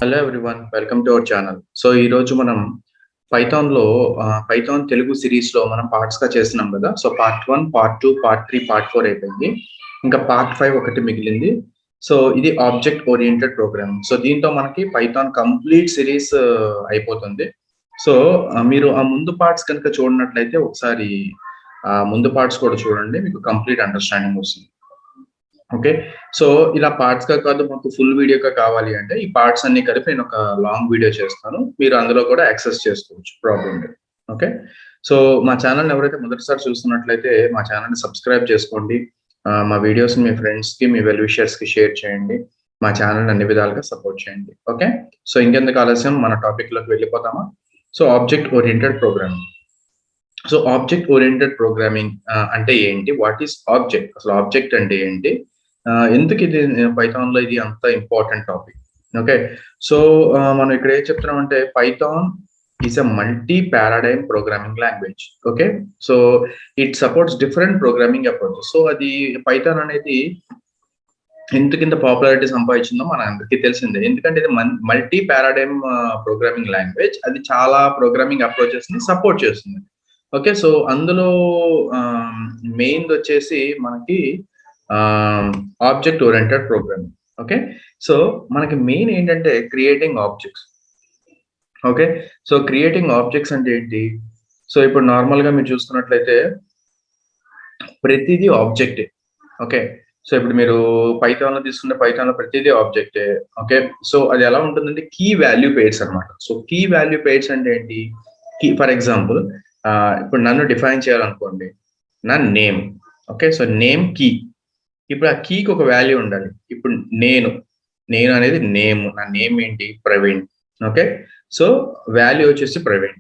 Hello everyone, welcome to our channel. So ఈ రోజు మనం పైథాన్‌లో పైథాన్ తెలుగు సిరీస్‌లో మనం పార్ట్స్‌గా చేస్తున్నాం కదా! So part 1, part 2, part 3, part 4 అయిపోయింది. ఇంకా పార్ట్ 5 ఒకటి మిగిలింది. సో ఇది ఆబ్జెక్ట్ ఓరియెంటెడ్ ప్రోగ్రామింగ్. సో దీంతో మనకి పైథాన్ కంప్లీట్ సిరీస్ అయిపోతుంది. సో మీరు ఆ ముందు పార్ట్స్ కనుక చూడనట్లయితే ఒకసారి ముందు పార్ట్స్ కూడా చూడండి. మీకు కంప్లీట్ అండర్‌స్టాండింగ్ వస్తుంది. ఓకే. సో ఇలా పార్ట్స్‌గా కాదు, మాకు ఫుల్ వీడియోగా కావాలి అంటే ఈ పార్ట్స్ అన్ని కలిపి నేను ఒక లాంగ్ వీడియో చేస్తాను. మీరు అందులో కూడా యాక్సెస్ చేసుకోవచ్చు. ప్రాబ్లమ్ లేదు. ఓకే. సో మా ఛానల్‌ని ఎవరైతే మొదటిసారి చూస్తున్నట్లయితే మా ఛానల్‌ని సబ్స్క్రైబ్ చేసుకోండి. మా వీడియోస్‌ని మీ ఫ్రెండ్స్‌కి, మీ వెల్ విషర్స్‌కి షేర్ చేయండి. మా ఛానల్‌ని అన్ని విధాలుగా సపోర్ట్ చేయండి. ఓకే. సో ఇంకెందుకు ఆలస్యం, మన టాపిక్‌లోకి వెళ్ళిపోదామా? So object oriented programming. So object oriented programming అంటే ఏంటి? What is object? అసలు ఆబ్జెక్ట్ అంటే ఏంటి? ఎందుకు ఇది పైథాన్‌లో ఇది అంత ఇంపార్టెంట్ టాపిక్. ఓకే. సో మనం ఇక్కడ ఏం చెప్తున్నామంటే Python is a multi paradigm programming language. Okay. So it supports different programming approaches. So అది పైథాన్ అనేది ఎందుకింత పాపులారిటీ సంపాదించిందో మన అందరికీ తెలిసిందే. ఎందుకంటే ఇది మల్టీ పారాడైమ్ ప్రోగ్రామింగ్ లాంగ్వేజ్. అది చాలా ప్రోగ్రామింగ్ అప్రోచెస్ ని సపోర్ట్ చేస్తుంది. ఓకే. సో అందులో మెయిన్ వచ్చేసి మనకి object oriented programming. Okay. So మనకి మెయిన్ ఏంటంటే creating objects. Okay. So creating objects అంటే ఏంటి? సో ఇప్పుడు నార్మల్ గా మీరు చూసుకున్నట్లయితే ప్రతిదీ ఆబ్జెక్టే. ఓకే. సో ఇప్పుడు మీరు పైథాన్‌లో తీసుకుంటే పైథాన్‌లో ప్రతిదీ ఆబ్జెక్టే. ఓకే. సో అది ఎలా ఉంటుందంటే కీ వాల్యూ పెయిర్స్ అన్నమాట. సో కీ వాల్యూ పెయిర్స్ అంటే ఏంటి? ఫర్ ఎగ్జాంపుల్ ఇప్పుడు నన్ను డిఫైన్ చేయాలనుకోండి. నా name. Okay. So name key. ఇప్పుడు ఆ కీకి ఒక వాల్యూ ఉండాలి. ఇప్పుడు నేను అనేది నేమ్. నా నేమ్ ఏంటి? ప్రవీణ్. ఓకే. సో వాల్యూ వచ్చేసి ప్రవీణ్.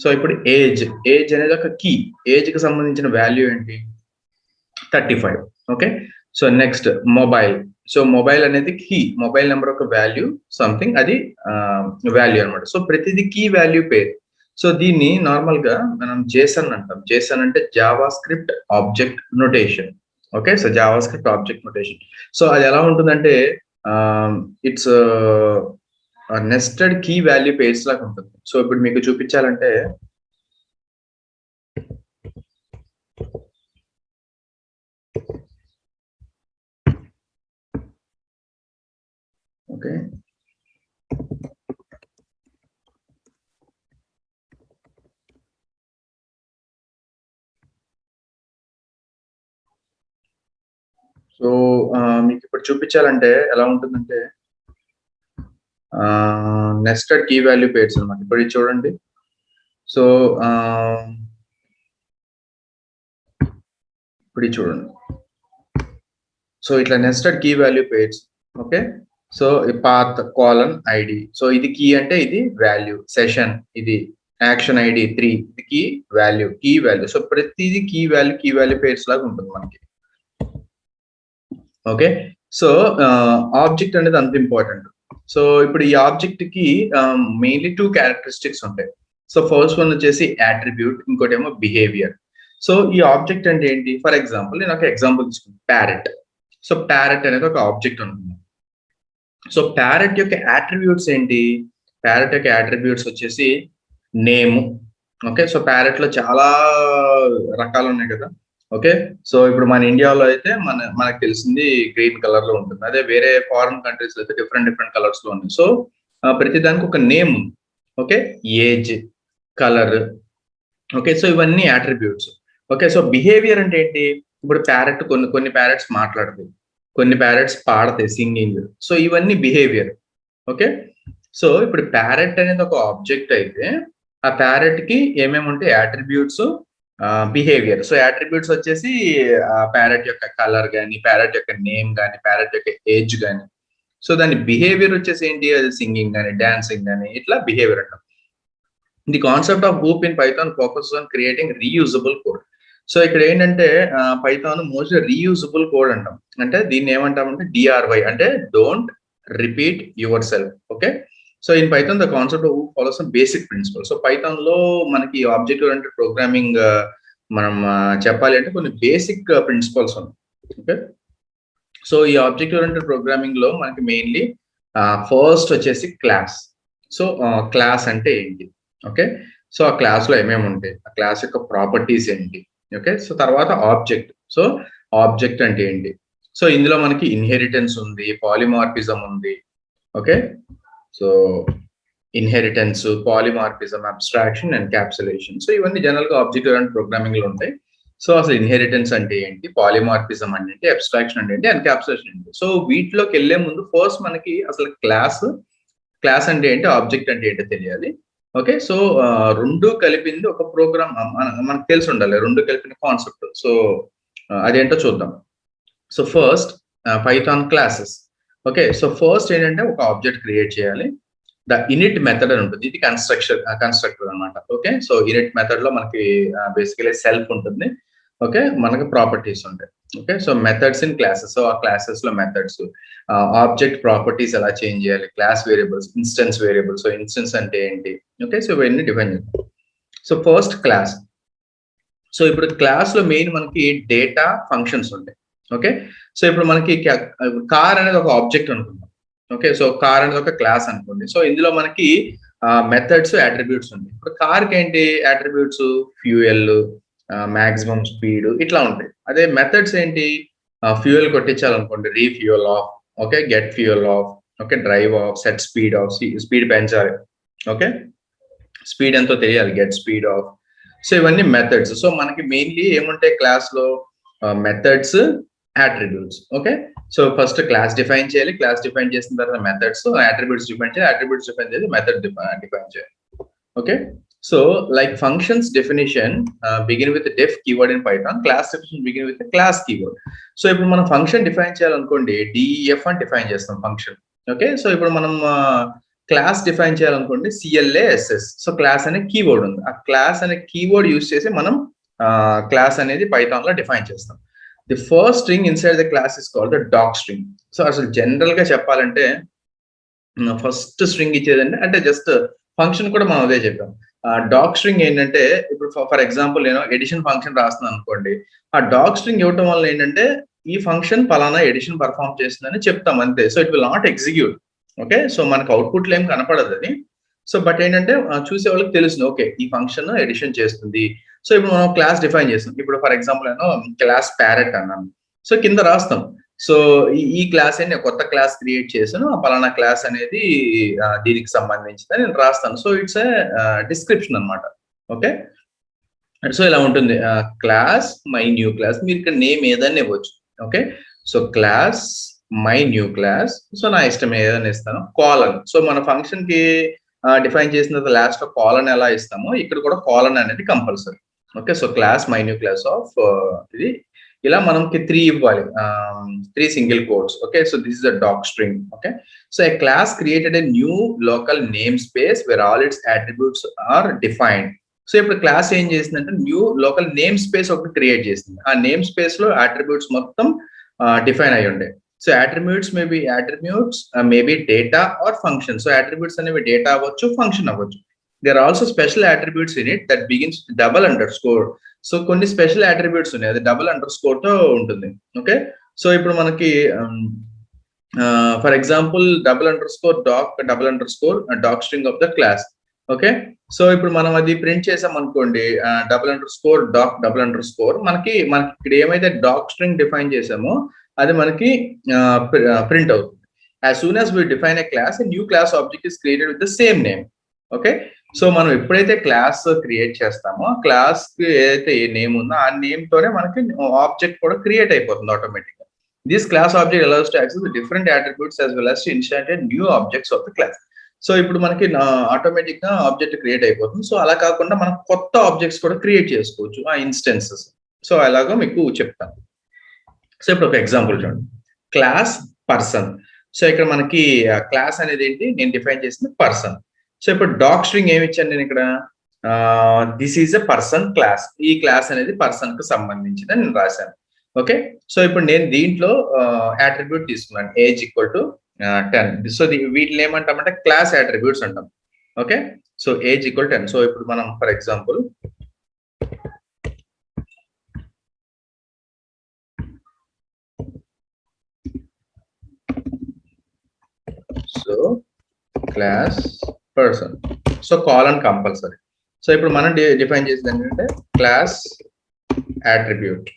సో ఇప్పుడు ఏజ్ అనేది ఒక కీ. ఏజ్‌కి సంబంధించిన వాల్యూ ఏంటి? 35. Okay. So next mobile. So mobile అనేది కీ. మొబైల్ నెంబర్ ఒక వాల్యూ సంథింగ్, అది వాల్యూ అన్నమాట. సో ప్రతిది కీ వాల్యూ పేర్. సో దీన్ని నార్మల్ గా మనం జేసన్ అంటాం. జేసన్ అంటే JavaScript object notation. Okay. So JavaScript object notation. So అది ఎలా ఉంటుందంటే it's nested key value pairs లాగా ఉంటుంది. సో ఇప్పుడు మీకు చూపించాలంటే ఓకే. సో మీకు ఇప్పుడు చూపించాలంటే ఎలా ఉంటుందంటే నెస్టెడ్ కీ వాల్యూ పేర్స్ అనమాట. ఇప్పుడు ఇది చూడండి. సో ఇప్పుడు ఇది చూడండి. సో ఇట్లా nested key value pairs. Okay. So path colon ID. So ఇది కీ అంటే ఇది వాల్యూ. సెషన్ ఇది యాక్షన్ ఐడి 3 ఇది కీ వాల్యూ. సో ప్రతిదీ కీ వాల్యూ పేర్స్ లాగా ఉంటుంది మనకి. ఓకే. సో ఆబ్జెక్ట్ అనేది అంత ఇంపార్టెంట్. సో ఇప్పుడు ఈ ఆబ్జెక్ట్ కి మెయిన్లీ 2 క్యారెక్టరిస్టిక్స్ ఉంటాయి. సో ఫస్ట్ వన్ వచ్చేసి యాట్రిబ్యూట్, ఇంకోటి ఏమో బిహేవియర్. సో ఈ ఆబ్జెక్ట్ అంటే ఏంటి? ఫర్ ఎగ్జాంపుల్ నేను ఒక ఎగ్జాంపుల్ తీసుకుంటాను. ప్యారెట్. సో ప్యారెట్ అనేది ఒక ఆబ్జెక్ట్ అనుకుందాం. సో ప్యారెట్ యొక్క యాట్రిబ్యూట్స్ ఏంటి? ప్యారెట్ యొక్క యాట్రిబ్యూట్స్ వచ్చేసి నేమ్. ఓకే. సో ప్యారెట్ లో చాలా రకాలు ఉన్నాయి కదా. ఓకే. సో ఇప్పుడు మన ఇండియాలో అయితే మనకు తెలిసింది గ్రీన్ కలర్ లో ఉంటుంది. అదే వేరే ఫారిన్ కంట్రీస్ లో అయితే డిఫరెంట్ కలర్స్ లో ఉన్నాయి. సో ప్రతి దానికి ఒక name. Okay. Age, colour. Okay. So ఇవన్నీ యాట్రిబ్యూట్స్. ఓకే. సో బిహేవియర్ అంటే ఏంటి? ఇప్పుడు ప్యారెట్ కొన్ని ప్యారెట్స్ మాట్లాడతాయి, కొన్ని ప్యారెట్స్ పాడతాయి సింగింగ్. సో ఇవన్నీ బిహేవియర్. ఓకే. సో ఇప్పుడు ప్యారెట్ అనేది ఒక ఆబ్జెక్ట్ అయితే ఆ ప్యారెట్ కి ఏమేమి ఉంటాయి? Attributes, behaviour. సో యాట్రిబ్యూట్స్ వచ్చేసి ప్యారెట్ యొక్క కలర్ గాని, ప్యారెట్ యొక్క నేమ్ గాని, ప్యారెట్ యొక్క ఏజ్ గాని. సో దాని బిహేవియర్ వచ్చేసి ఏంటి? అది సింగింగ్ గాని, డాన్సింగ్ గాని, ఇట్లా బిహేవియర్ అంటాం. The concept of loop in Python focus on creating reusable code. So ఇక్కడ ఏంటంటే పైథాన్ మోస్ట్లీ రీయూజబుల్ కోడ్ అంటాం. అంటే దీన్ని ఏమంటామంటే డిఆర్వై, అంటే don't repeat your self. Okay. So in Python the concept of follow some basic principle. So Python లో మనకి object oriented programming మనం చెప్పాలి అంటే కొన్ని బేసిక్ ప్రిన్సిపల్స్ ఉన్నాయి. ఓకే. సో ఈ ఆబ్జెక్ట్ ఓరియెంటెడ్ ప్రోగ్రామింగ్ లో మనకి మెయిన్లీ ఫస్ట్ వచ్చేసి క్లాస్. సో క్లాస్ అంటే ఏంటి? ఓకే. సో ఆ క్లాస్‌లో ఏమేమి ఉంటాయి? ఆ క్లాస్ యొక్క ప్రాపర్టీస్ ఏంటి? ఓకే. సో తర్వాత ఆబ్జెక్ట్. సో ఆబ్జెక్ట్ అంటే ఏంటి? సో ఇందులో మనకి ఇన్‌హెరిటెన్స్ ఉంది, పాలిమార్ఫిజం ఉంది. Okay. So inheritance, polymorphism, abstraction, encapsulation. So ఇవన్నీ జనరల్‌గా ఆబ్జెక్ట్ ఓరియెంటెడ్ ప్రోగ్రామింగ్‌లో ఉంటాయి. సో అసలు ఇన్‌హెరిటెన్స్ అంటే ఏంటి? పాలిమార్ఫిజం అంటే ఏంటి? అబ్స్ట్రాక్షన్ అంటే ఏంటి? ఎన్‌క్యాప్సులేషన్ ఏంటి? సో వీటిలోకెళ్ళే ముందు ఫస్ట్ మనకి అసలు క్లాస్ అంటే ఏంటి? ఆబ్జెక్ట్ అంటే ఏంటో తెలియాలి. ఓకే. సో 2 కలిపింది ఒక ప్రోగ్రామ్ మనకు తెలిసుండాలి. 2 కలిపిన కాన్సెప్ట్. సో అదేంటో చూద్దాం. So first Python classes. Okay. So first ఏంటంటే ఒక ఆబ్జెక్ట్ క్రియేట్ చేయాలి. ద ఇనిట్ మెథడ్ అని ఉంటుంది. ఇది కన్స్ట్రక్టర్ అన్నమాట. ఓకే. సో ఇనిట్ మెథడ్ లో మనకి బేసికలీ సెల్ఫ్ ఉంటుంది. ఓకే. మనకి ప్రాపర్టీస్ ఉంటాయి. Okay. So methods in classes. So ఆ క్లాసెస్ లో మెథడ్స్, ఆబ్జెక్ట్ ప్రాపర్టీస్ ఎలా చేంజ్ చేయాలి, class variables, instance variables. So instance అంటే ఏంటి? ఓకే. సో ఇవన్నీ డిఫైన్ చేస్తాం. So first class. సో ఇప్పుడు క్లాస్ లో మెయిన్ మనకి డేటా ఫంక్షన్స్ ఉంటాయి. ఓకే. సో ఇప్పుడు మనకి కార్ అనేది ఒక ఆబ్జెక్ట్ అనుకుందాం. ఓకే. సో కార్ అనేది ఒక క్లాస్ అనుకోండి. సో ఇందులో మనకి మెథడ్స్, అట్రిబ్యూట్స్ ఉంటాయి. ఇప్పుడు కార్‌కి ఏంటి అట్రిబ్యూట్స్? ఫ్యూయల్, మాక్సిమం స్పీడ్ ఇట్లా ఉంటాయి. అదే మెథడ్స్ ఏంటి? ఫ్యూయల్ కొట్టించాలనుకోండి, refuel of, okay, get fuel of, okay, drive of, set speed of, speed పెంచాలి. ఓకే. స్పీడ్ ఎంతో తెలియాలి, గెట్ స్పీడ్ ఆఫ్. సో ఇవన్నీ మెథడ్స్. సో మనకి మెయిన్లీ ఏముంటాయి క్లాస్‌లో? Methods, attributes. Okay. So first class define చేయాలి. క్లాస్ డిఫైన్ చేసిన తర్వాత మెథడ్స్, అట్రిబ్యూట్స్ డిఫైన్ చేయాలి. అట్రిబ్యూట్స్ డిఫైన్ చేసి మెథడ్ డిఫైన్ చేయాలి. Okay. So like functions definition begin with def keyword in Python. Class definition begin with class keyword. So ఇప్పుడు మనం function define చేయాలనుకోండి, DEF అని డిఫైన్ చేస్తాం ఫంక్షన్. ఓకే. సో ఇప్పుడు మనం క్లాస్ డిఫైన్ చేయాలనుకోండి, సిఎల్ఏఎస్ఎస్. సో క్లాస్ అనే కీవర్డ్ ఉంది. ఆ క్లాస్ అనే కీవర్డ్ యూజ్ చేసి మనం క్లాస్ అనేది పైథాన్ లో డిఫైన్ చేస్తాం. The first string inside the class is called the doc string. So అసలు జనరల్ గా చెప్పాలంటే ఫస్ట్ స్ట్రింగ్ ఇచ్చేదండి అంటే జస్ట్ ఫంక్షన్ కూడా మనం అదే చెప్పాం. డాక్ స్ట్రింగ్ ఏంటంటే ఇప్పుడు ఫర్ ఎగ్జాంపుల్ నేను ఎడిషన్ ఫంక్షన్ రాస్తున్నాను అనుకోండి. ఆ డాక్ స్ట్రింగ్ ఇవ్వటం వల్ల ఏంటంటే ఈ ఫంక్షన్ పలానా ఎడిషన్ పర్ఫామ్ చేస్తుందని చెప్తాం అంతే. So it will not execute. Okay. So మనకు అవుట్పుట్ లో ఏం కనపడదు అది. సో బట్ ఏంటంటే చూసే వాళ్ళకి తెలుస్తుంది, ఓకే ఈ ఫంక్షన్ ఎడిషన్ చేస్తుంది. సో ఇప్పుడు మనం క్లాస్ డిఫైన్ చేస్తాం. ఇప్పుడు ఫర్ ఎగ్జాంపుల్ నేను క్లాస్ ప్యారెట్ అన్నాను. సో కింద రాస్తాం. సో ఈ క్లాస్ నేను కొత్త క్లాస్ క్రియేట్ చేశాను. ఆ పలానా క్లాస్ అనేది దీనికి సంబంధించిందని నేను రాస్తాను. సో ఇట్స్ ఏ డిస్క్రిప్షన్ అన్నమాట. ఓకే. సో ఇలా ఉంటుంది. Class my new class. మీరు ఇక్కడ నేమ్ ఏదైనా ఇవ్వచ్చు. Okay. So class my new class. So నా ఇష్టం ఏదైనా ఇస్తాను. కాలన్. సో మన ఫంక్షన్ కి డిఫైన్ చేసిన తర్వాత లాస్ట్ లో కాలన్ ఎలా ఇస్తామో ఇక్కడ కూడా కాలన్ అనేది compulsory. Okay. So class my new class of ఇది ఇలా మనకి 3 ఇవ్వాలి. 3 single quotes. Okay. So this is a doc string. Okay. So a class created a new local namespace where all its attributes are defined. So ఇప్పుడు class ఏం చేసిందంటే new local namespace ఒకటి create చేసింది. ఆ namespace లో attributes మొత్తం define అయి ఉండే. So attributes maybe data or function. So attributes అనేవి డేటా అవ్వచ్చు, ఫంక్షన్ అవ్వచ్చు. There are also special attributes in it that begins double underscore. So కొన్ని స్పెషల్ అట్రిబ్యూట్స్ ఉన్నాయి, అది డబల్ అండర్ స్కోర్ తో ఉంటుంది. ఓకే. సో ఇప్పుడు మనకి for example doc string of the class. Okay. So ఇప్పుడు మనం అది ప్రింట్ చేసాం అనుకోండి, డాక్ మనకి ఇక్కడ ఏమైతే డాక్ స్ట్రింగ్ డిఫైన్ చేసామో అది మనకి ప్రింట్ అవుతుంది. As soon as we define a class, a new class object is created with the same name. Okay. So మనం ఎప్పుడైతే క్లాస్ క్రియేట్ చేస్తామో క్లాస్ కి ఏదైతే ఏ నేమ్ ఉందో ఆ నేమ్ తోనే మనకి ఆబ్జెక్ట్ కూడా క్రియేట్ అయిపోతుంది ఆటోమేటిక్ గా. This class object allows to access the different attributes as well as to instantiate new objects of the class. So ఇప్పుడు మనకి ఆటోమేటిక్ గా ఆబ్జెక్ట్ క్రియేట్ అయిపోతుంది. సో అలా కాకుండా మనం కొత్త ఆబ్జెక్ట్స్ కూడా క్రియేట్ చేసుకోవచ్చు ఆ ఇన్స్టెన్సెస్. సో అలాగా మీకు చెప్తాను. సో ఇప్పుడు ఒక ఎగ్జాంపుల్ చూడండి, క్లాస్ పర్సన్. సో ఇక్కడ మనకి క్లాస్ అనేది ఏంటి, నేను డిఫైన్ చేసింది పర్సన్. సో ఇప్పుడు డాక్ స్ట్రింగ్ ఏమి ఇచ్చాను నేను ఇక్కడ, this is a person class. ఈ క్లాస్ అనేది పర్సన్ కు సంబంధించింది నేను రాశాను. ఓకే. సో ఇప్పుడు నేను దీంట్లో అట్రిబ్యూట్ తీసుకున్నాను, ఏజ్ ఈక్వల్ టు 10. సో వీటిని ఏమంటామంటే క్లాస్ అట్రిబ్యూట్స్ అంటాం. Okay. So age equal 10. So ఇప్పుడు మనం for example so class person. So colon compulsory. So ఇప్పుడు మనం డిఫైన్ చేసేది ఏంటంటే క్లాస్ అట్రిబ్యూట్.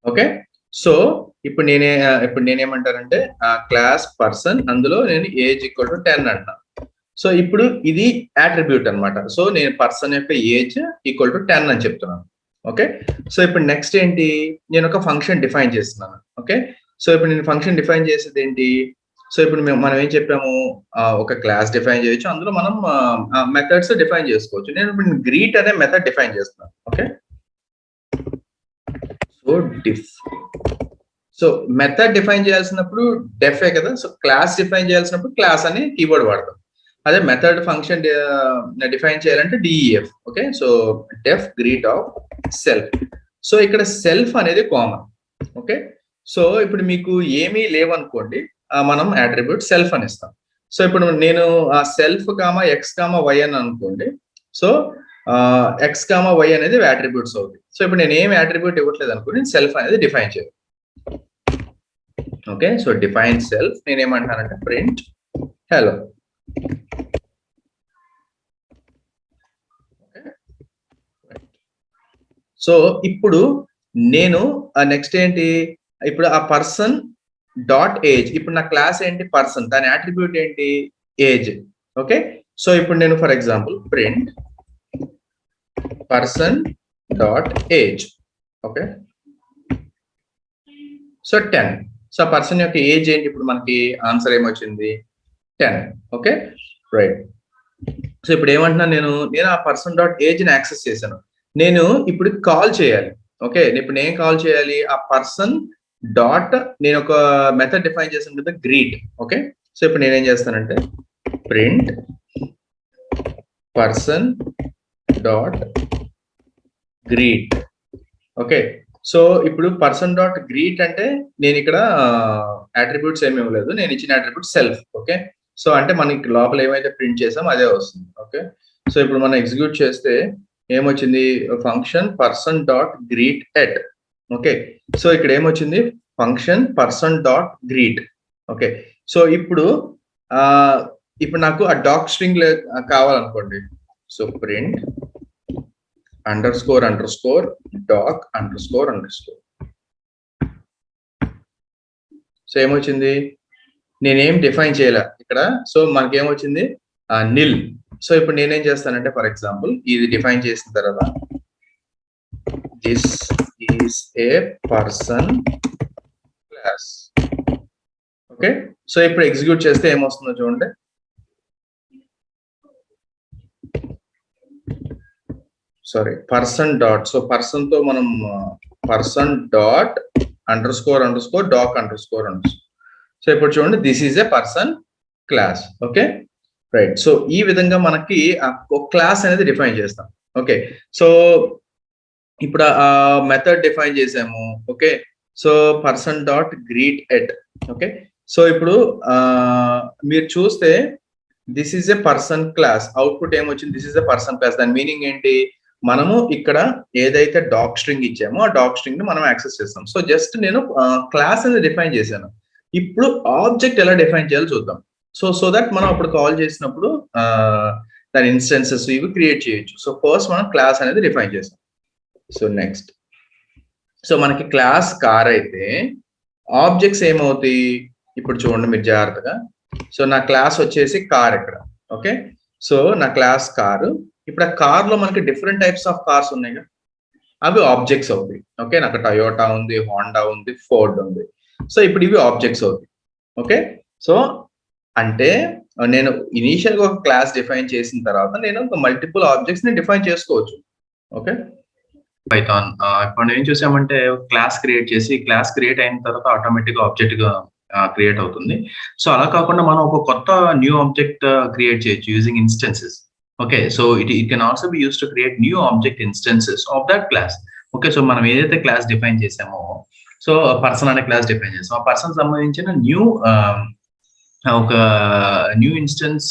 ఓకే, సో ఇప్పుడు నేనేమంటానంటే క్లాస్ పర్సన్, అందులో నేను ఏజ్ ఈక్వల్ టు 10 అంటున్నాను. సో ఇప్పుడు ఇది అట్రిబ్యూట్ అనమాట. సో నేను పర్సన్ యొక్క ఏజ్ ఈక్వల్ టు 10 అని చెప్తున్నాను. ఓకే, సో ఇప్పుడు నెక్స్ట్ ఏంటి, నేను ఒక ఫంక్షన్ డిఫైన్ చేస్తున్నాను. ఓకే, సో ఇప్పుడు నేను ఫంక్షన్ డిఫైన్ చేసేది ఏంటి, సో ఇప్పుడు మనం ఏం చెప్పాము, ఒక క్లాస్ డిఫైన్ చేయొచ్చు, అందులో మనం మెథడ్స్ డిఫైన్ చేసుకోవచ్చు. నేను ఇప్పుడు గ్రీట్ అనే మెథడ్ డిఫైన్ చేస్తున్నాను. ఓకే, సో మెథడ్ డిఫైన్ చేయాల్సినప్పుడు డెఫే కదా, సో క్లాస్ డిఫైన్ చేయాల్సినప్పుడు క్లాస్ అని కీవర్డ్ వాడతాం. అదే మెథడ్ ఫంక్షన్ డిఫైన్ చేయాలంటే DEF. Okay, so def greet of self. So ఇక్కడ సెల్ఫ్ అనేది కామన్. ఓకే, సో ఇప్పుడు మీకు ఏమీ లేవనుకోండి, మనం అట్రిబ్యూట్ సెల్ఫ్ అని ఇస్తాం. సో ఇప్పుడు నేను self comma X comma Y అని అనుకోండి. సో ఎక్స్ కామా వై అనేది అట్రిబ్యూట్స్ అవుతాయి. సో ఇప్పుడు నేను ఏమి అట్రిబ్యూట్ ఇవ్వట్లేదు అనుకోండి, సెల్ఫ్ అనేది డిఫైన్ చేయాలి. ఓకే, సో డిఫైన్ సెల్ఫ్, నేను ఏమంటానంటే ప్రింట్ హలో. సో ఇప్పుడు నేను నెక్స్ట్ ఏంటి, ఇప్పుడు ఆ పర్సన్ డాట్ ఏజ్, ఇప్పుడు నా క్లాస్ ఏంటి పర్సన్, దాని అట్రిబ్యూట్ ఏంటి ఏజ్. ఓకే, సో ఇప్పుడు నేను for example print person dot age. Okay, so 10. So person యొక్క ఏజ్ ఏంటి, ఇప్పుడు మనకి ఆన్సర్ ఏమొచ్చింది 10. Okay, right. సో ఇప్పుడు ఏమంటున్నాను, నేను ఆ పర్సన్ డాట్ ఏజ్ ని యాక్సెస్ చేశాను. నేను ఇప్పుడు కాల్ చేయాలి. ఓకే, ఇప్పుడు నేను కాల్ చేయాలి ఆ పర్సన్ డాట్, నేను ఒక మెథడ్ డిఫైన్ చేశాను కదా గ్రీట్. ఓకే, సో ఇప్పుడు నేనేం చేస్తానంటే print person dot greet. Okay, so ఇప్పుడు పర్సన్ డాట్ గ్రీట్ అంటే నేను ఇక్కడ అట్రిబ్యూట్స్ ఏమి ఇవ్వలేదు, నేను ఇచ్చిన అట్రిబ్యూట్ సెల్ఫ్. ఓకే, సో అంటే మనకి లోపల ఏమైతే ప్రింట్ చేసామో అదే వస్తుంది. ఓకే, సో ఇప్పుడు మనం ఎగ్జిక్యూట్ చేస్తే ఏమొచ్చింది, function person dot greet at. Okay, so ఇక్కడ ఏమొచ్చింది function person dot greet. Okay, so ఇప్పుడు నాకు ఆ డాక్ స్ట్రింగ్ కావాలనుకోండి, so print underscore doc underscore. So ఏమొచ్చింది, నేనేం డిఫైన్ చేయాల ఇక్కడ, సో మనకేమొచ్చింది నిల్. సో ఇప్పుడు నేనేం చేస్తానంటే ఫర్ ఎగ్జాంపుల్ ఇది డిఫైన్ చేసిన తర్వాత this is a person class. Okay, so ఇప్పుడు ఎగ్జిక్యూట్ చేస్తే ఏమొస్తుందో చూడండి. Sorry, person dot, so person తో మనం person dot underscore doc underscore. So ఇప్పుడు చూడండి this is a person class. Okay, right. So ఈ విధంగా మనకి ఒక క్లాస్ అనేది డిఫైన్ చేస్తాం. ఓకే, సో ఇప్పుడు ఆ మెథడ్ డిఫైన్ చేసాము. Okay, so person dot greet at. Okay, so ఇప్పుడు మీరు చూస్తే this is a person class, output ఏమొచ్చింది, this is a person class. దాని మీనింగ్ ఏంటి, మనము ఇక్కడ ఏదైతే డాక్ స్ట్రింగ్ ఇచ్చామో ఆ డాక్ స్ట్రింగ్ ని మనం యాక్సెస్ చేస్తాం. సో జస్ట్ నేను క్లాస్ అనేది డిఫైన్ చేశాను. ఇప్పుడు ఆబ్జెక్ట్ ఎలా డిఫైన్ చేయాలో చూద్దాం. సో దట్ మనం అప్పుడు కాల్ చేసినప్పుడు దాని ఇన్స్టెన్సెస్ ఇవి క్రియేట్ చేయొచ్చు. సో ఫస్ట్ మనం క్లాస్ అనేది డిఫైన్ చేసాం. సో నెక్స్ట్, సో మనకి క్లాస్ కార్ అయితే ఆబ్జెక్ట్స్ ఏమవుతాయి, ఇప్పుడు చూడండి మీరు జాగ్రత్తగా. సో నా క్లాస్ వచ్చేసి కార్ ఇక్కడ. ఓకే, సో నా క్లాస్ కారు. ఇప్పుడు ఆ కార్ లో మనకి డిఫరెంట్ టైప్స్ ఆఫ్ కార్స్ ఉన్నాయి, అవి ఆబ్జెక్ట్స్ అవుతాయి. ఓకే, నాకు టయోటా ఉంది, హోండా ఉంది, ఫోర్డ్ ఉంది. సో ఇప్పుడు ఇవి ఆబ్జెక్ట్స్ అవుతాయి. ఓకే, సో అంటే నేను ఇనీషియల్ గా ఒక క్లాస్ డిఫైన్ చేసిన తర్వాత నేను ఒక మల్టిపుల్ ఆబ్జెక్ట్స్ ని డిఫైన్ చేసుకోవచ్చు. ఓకే, పైథాన్ ఇప్పుడు ఏం చూసామంటే క్లాస్ క్రియేట్ చేసి, క్లాస్ క్రియేట్ అయిన తర్వాత ఆటోమేటిక్ గా ఆబ్జెక్ట్ గా క్రియేట్ అవుతుంది. సో అలా కాకుండా మనం ఒక కొత్త న్యూ ఆబ్జెక్ట్ క్రియేట్ చేయొచ్చు using instances. Okay, so it can also be used to create new object instances of that class. Okay, so మనం ఏదైతే క్లాస్ డిఫైన్ చేసామో, సో పర్సన్ అనే క్లాస్ డిఫైన్ చేసాం, ఆ పర్సన్ సంబంధించిన ఒక న్యూ ఇన్స్టెన్స్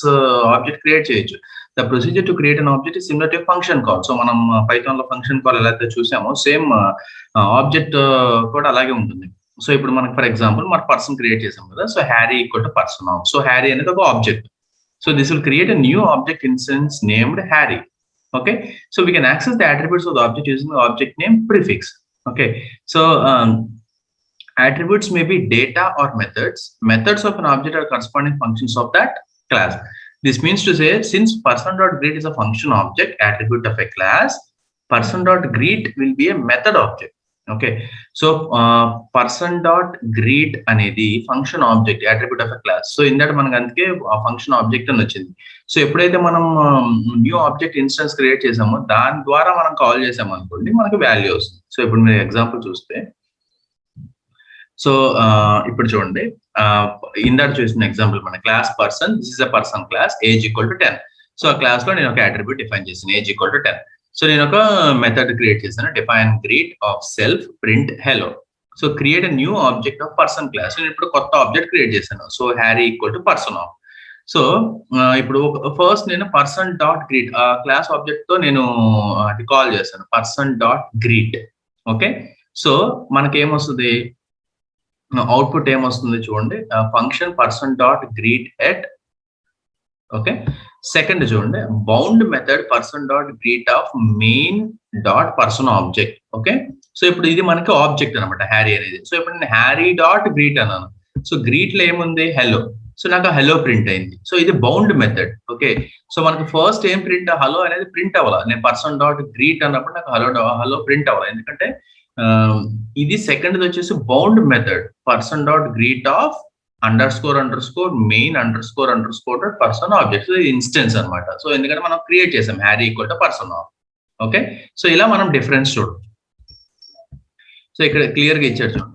ఆబ్జెక్ట్ క్రియేట్ చేయొచ్చు. The procedure to create an object is similar to function call. So మనం పైథాన్ లో ఫంక్షన్ కాల్ ఎలా అయితే చూసామో సేమ్ ఆబ్జెక్ట్ కూడా అలాగే ఉంటుంది. సో ఇప్పుడు మనకు ఫర్ ఎగ్జాంపుల్ మన పర్సన్ క్రియేట్ చేసాం కదా. So Harry equal to person of. So Harry అనేది ఒక object. So this will create a new object instance named Harry. Okay, so we can access the attributes of the object using the object name prefix. Okay, so attributes may be data or methods. Methods of an object are corresponding functions of that class. This means to say, since person.greet is a function object attribute of a class, person.greet will be a method object. Okay, so person.greet అనేది function object attribute of a class. So ఇందాక మనకు అందుకే function object అని వచ్చింది. So ఎప్పుడైతే మనం new object instance create చేసామో దాని ద్వారా మనం కాల్ చేసాం అనుకోండి, మనకు వాల్యూ వస్తుంది. సో ఇప్పుడు మీరు ఎగ్జాంపుల్ చూస్తే, సో ఇప్పుడు చూడండి, ఇందాక చూసిన ఎగ్జాంపుల్ మన class person, this is a person class, age equal to 10. So ఆ క్లాస్ లో నేను ఒక అట్రిబ్యూట్ డిఫైన్ చేసాను, ఏజ్ ఈక్వల్ టు 10. సో నేను ఒక మెథడ్ క్రియేట్ చేశాను, define greet of self print hello. So create a new object of person class. నేను ఇప్పుడు కొత్త ఆబ్జెక్ట్ క్రియేట్ చేశాను. So Harry equal to person of. So ఇప్పుడు first నేను పర్సన్ డాట్ గ్రీట్ ఆ క్లాస్ ఆబ్జెక్ట్ తో నేను అది కాల్ చేశాను, person dot greet. Okay, so మనకి ఏమొస్తుంది, అవుట్పుట్ ఏమొస్తుంది చూడండి, function person dot greet at. Okay, second చూడండి, bound method person dot greet of main dot person object. Okay, so ఇప్పుడు ఇది మనకి ఆబ్జెక్ట్ అనమాట హ్యారీ అనేది. సో ఇప్పుడు నేను హ్యారీ డాట్ గ్రీట్ అన్నాను. సో గ్రీట్ లో ఏముంది, హలో. సో నాకు హలో ప్రింట్ అయింది. సో ఇది బౌండ్ మెథడ్. ఓకే, సో మనకి ఫస్ట్ ఏం ప్రింట్, హలో అనేది ప్రింట్ అవ్వాలి. నేను పర్సన్ డాట్ గ్రీట్ అన్నప్పుడు నాకు హలో ప్రింట్ అవ్వాలి, ఎందుకంటే ఇది సెకండ్ వచ్చేసి bound method person dot greet of underscore main underscore person object. Instance అనమాట. సో ఎందుకంటే మనం క్రియేట్ చేసాం Harry equal to person of. Okay, so ఇలా మనం డిఫరెన్స్ చూడండి. సో ఇక్కడ క్లియర్ గా ఇచ్చారు చూడండి.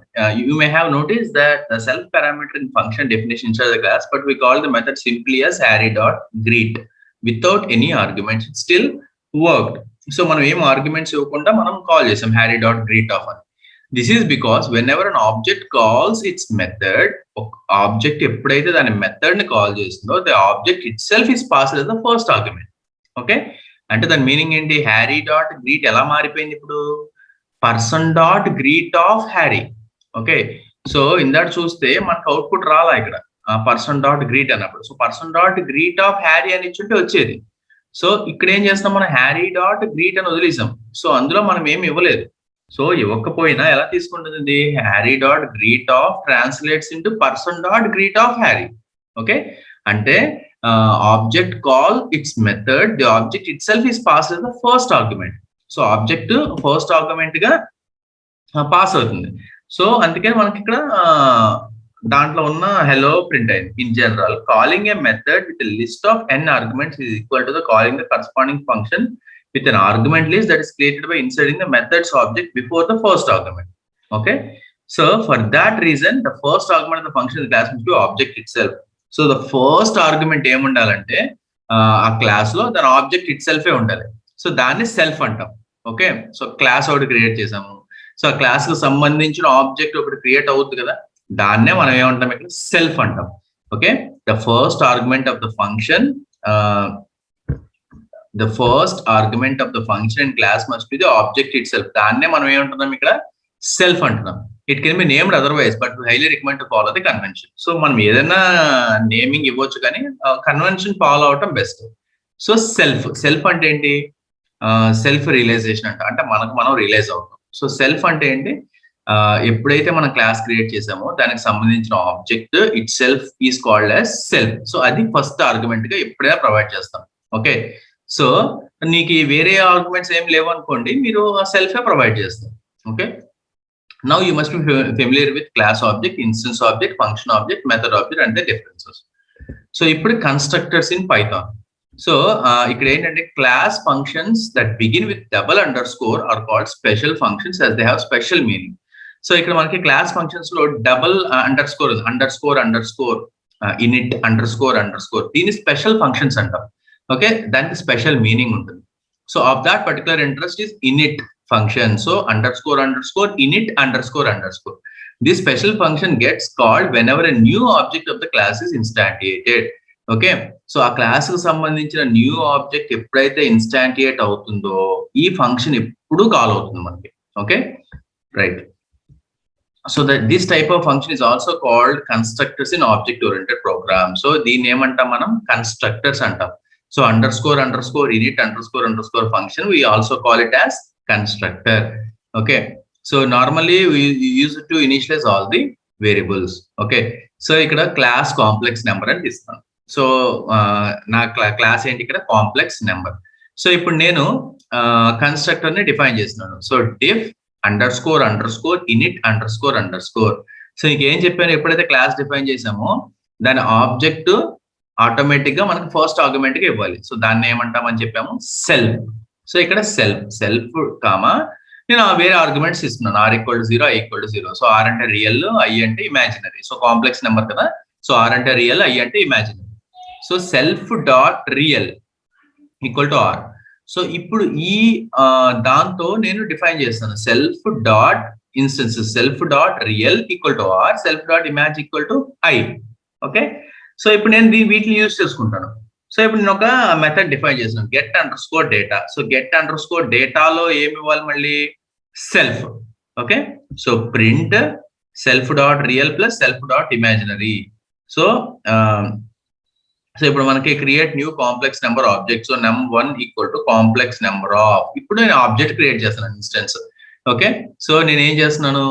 You may have noticed that the self parameter in function definition inside the class, but we call the method simply as harry.greet without any arguments. It still worked. So మనం ఏం arguments ఇవ్వకుండా మనం call చేసాం harry.greet of అని. This is because whenever an object calls its method, object ఎప్పుడైతే దాని method ని call చేస్తుందో the object itself is passed as the first argument. Okay, అంటే దాని మీనింగ్ ఏంటి, harry.greet ఎలా మారిపోయింది ఇప్పుడు, person dot greet of Harry. Okay, so ఇందాక చూస్తే మనకు అవుట్పుట్ రాలా ఇక్కడ పర్సన్ డాట్ గ్రీట్ అన్నప్పుడు. So person dot greet of Harry అని ఇచ్చుంటే వచ్చేది. సో ఇక్కడ ఏం చేస్తాం, మనం హ్యారీ డాట్ గ్రీట్ అని వదిలేసాం. సో అందులో మనం ఏమి ఇవ్వలేదు. సో ఇవ్వకపోయినా ఎలా తీసుకుంటుంది, Harry dot greet of translates into person dot greet of Harry. Okay, అంటే object call its method, the object itself is pass as the first argument. So object first argument గా pass అవుతుంది. So అందుకని మనకి ఇక్కడ దాంట్లో ఉన్న hello print అయింది. In general, calling a method with list of n arguments is equal to the calling the corresponding function with an argument list that is created by inserting the methods object before the first argument. Okay, so for that reason the first argument of the function of the class must be object itself. So the first argument em undalante ఆ class లో దాని object it సెల్ఫే ఉండాలి. So దాన్ని self అంటాం. Okay, so class ఒకటి create చేసాము. So ఆ class కు సంబంధించిన ఆబ్జెక్ట్ ఒకటి క్రియేట్ అవుతుంది కదా, దాన్నే మనం ఏమంటాం ఇక్కడ, సెల్ఫ్ అంటాం. Okay, the first argument of the function, the first argument of the function in class must be the object itself. దాన్నే మనం ఏమంటున్నాం ఇక్కడ, సెల్ఫ్ అంటున్నాం. It can be named otherwise, but highly recommend to follow the convention. So మనం ఏదైనా naming ఇవ్వచ్చు, కానీ convention follow అవటం బెస్ట్. సో సెల్ఫ్ అంటే ఏంటి, సెల్ఫ్ రియలైజేషన్ అంటే మనకు మనం రియలైజ్ అవుతాం. సో సెల్ఫ్ అంటే ఏంటి, ఎప్పుడైతే మనం క్లాస్ క్రియేట్ చేసామో దానికి సంబంధించిన object itself is called as self. So అది ఫస్ట్ ఆర్గ్యుమెంట్ గా ఎప్పుడైనా ప్రొవైడ్ చేస్తాం. ఓకే, సో నీకు వేరే ఆర్గ్యుమెంట్స్ ఏం లేవు అనుకోండి, మీరు సెల్ఫే ప్రొవైడ్ చేస్తారు. Okay, now you must be familiar with class object, instance object, function object, method object and the differences. So ఇప్పుడు కన్స్ట్రక్టర్స్ ఇన్ పైథాన్. సో ఇక్కడ ఏంటంటే, class functions that begin with double underscore are called special functions as they have special meaning. So ఇక్కడ మనకి class functions లో double underscore underscore init underscore దీని special functions అంటాం. Okay, దానికి special meaning ఉంటుంది. So of that particular interest is in it function. So underscore init underscore. This special function gets called whenever a new object of the class is instantiated. Okay, so ఆ class కు సంబంధించిన new object ఎప్పుడైతే ఇన్స్టాంటియేట్ అవుతుందో ఈ function ఎప్పుడు call అవుతుంది మనకి. Okay, right. So that this type of function is also called constructors in object oriented program. So దీన్ని ఏమంటాం మనం constructors అంటాం. So underscore init underscore function, we also call it as constructor. Okay, so normally we use it to initialize all the variables. Okay, so ఇక్కడ class complex number అని ఇస్తాను. So నా class ఏంటి ఇక్కడ కాంప్లెక్స్ నెంబర్. సో ఇప్పుడు నేను constructor ని define చేస్తున్నాను. So diff underscore init underscore. So ఇంకేం చెప్పాను, ఎప్పుడైతే క్లాస్ డిఫైన్ చేసామో దాని ఆబ్జెక్ట్ ఆటోమేటిక్ గా మనకు ఫస్ట్ ఆర్గ్యుమెంట్ గా ఇవ్వాలి. సో దాన్ని ఏమంటామని చెప్పాము, సెల్ఫ్. సో ఇక్కడ సెల్ఫ్ కామా నేను వేరే ఆర్గ్యుమెంట్స్ ఇస్తున్నాను, r = 0 i = 0. సో r అంటే రియల్, i అంటే ఇమాజినరీ. సో కాంప్లెక్స్ నెంబర్ కదా, సో r అంటే రియల్, i అంటే imaginary. So self dot real equal to r. So ఇప్పుడు ఈ దాంతో నేను డిఫైన్ చేస్తాను self dot instances, self dot real equal to r, self dot ఇమాజ్ equal to i. Okay, so ఇప్పుడు నేను వీటిని యూజ్ చేసుకుంటాను. సో ఇప్పుడు నేను ఒక మెథడ్ డిఫైన్ చేస్తాను, get under score data. So get under score డేటాలో ఏమి ఇవ్వాలి, మళ్ళీ self. Okay, so print self dot real plus self dot imaginary. So ఇప్పుడు మనకి create new complex number object. So num1 equal to complex number of, ఇప్పుడు నేను object create చేస్తాను instance. Okay, so నేను ఏం చేస్తున్నాను,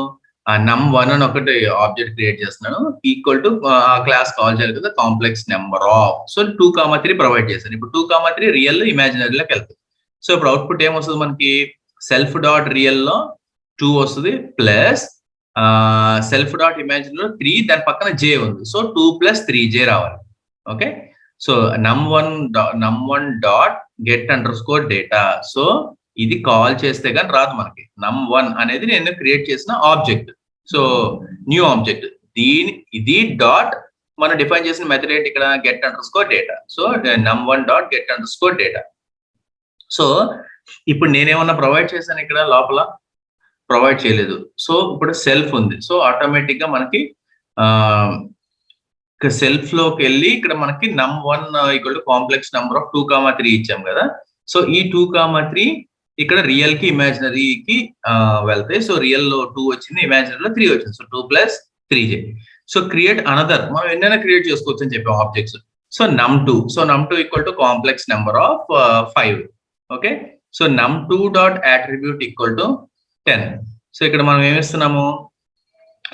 num1 అని ఒకటి ఆబ్జెక్ట్ క్రియేట్ చేస్తున్నాను, ఈక్వల్ టు ఆ క్లాస్ కాల్ చేయాలి కదా, complex number of. So 2,3 provide చేశాను. ఇప్పుడు 2,3 రియల్ ఇమాజినరీలోకి వెళ్తుంది. సో ఇప్పుడు అవుట్పుట్ ఏమొస్తుంది మనకి, సెల్ఫ్ డాట్ రియల్ లో 2 వస్తుంది, ప్లస్ సెల్ఫ్ డాట్ ఇమాజినరీలో 3, దాని పక్కన j ఉంది. సో 2 + 3j రావాలి. Okay, so num1 dot get under score data. So ఇది కాల్ చేస్తే కానీ రాదు మనకి. num1 అనేది నేను క్రియేట్ చేసిన ఆబ్జెక్ట్, సో న్యూ ఆబ్జెక్ట్. ఇది డాట్ మనం డిఫైన్ చేసిన మెథడ్ ఏంటి ఇక్కడ, get under score data. So num1 dot get under score data. So ఇప్పుడు నేనేమన్నా ప్రొవైడ్ చేశాను ఇక్కడ లోపల, ప్రొవైడ్ చేయలేదు. సో ఇప్పుడు సెల్ఫ్ ఉంది. సో ఆటోమేటిక్ గా మనకి సెల్ఫ్ లోకి వెళ్ళి ఇక్కడ మనకి num1 equal to complex number of 2,3 ఇచ్చాం కదా. సో ఈ 2,3 ఇక్కడ రియల్ కి ఇమాజినరీకి వెళ్తాయి. సో రియల్ లో 2 వచ్చింది, ఇమాజినరీలో 3 వచ్చింది. So 2 + 3j. So create another, మనం ఎన్నైనా క్రియేట్ చేసుకోవచ్చు అని చెప్పాం objects. So num2, so num2 equal to complex number of 5. Okay, so num2 dot attribute equal to 10. So ఇక్కడ మనం ఏమిస్తున్నాము,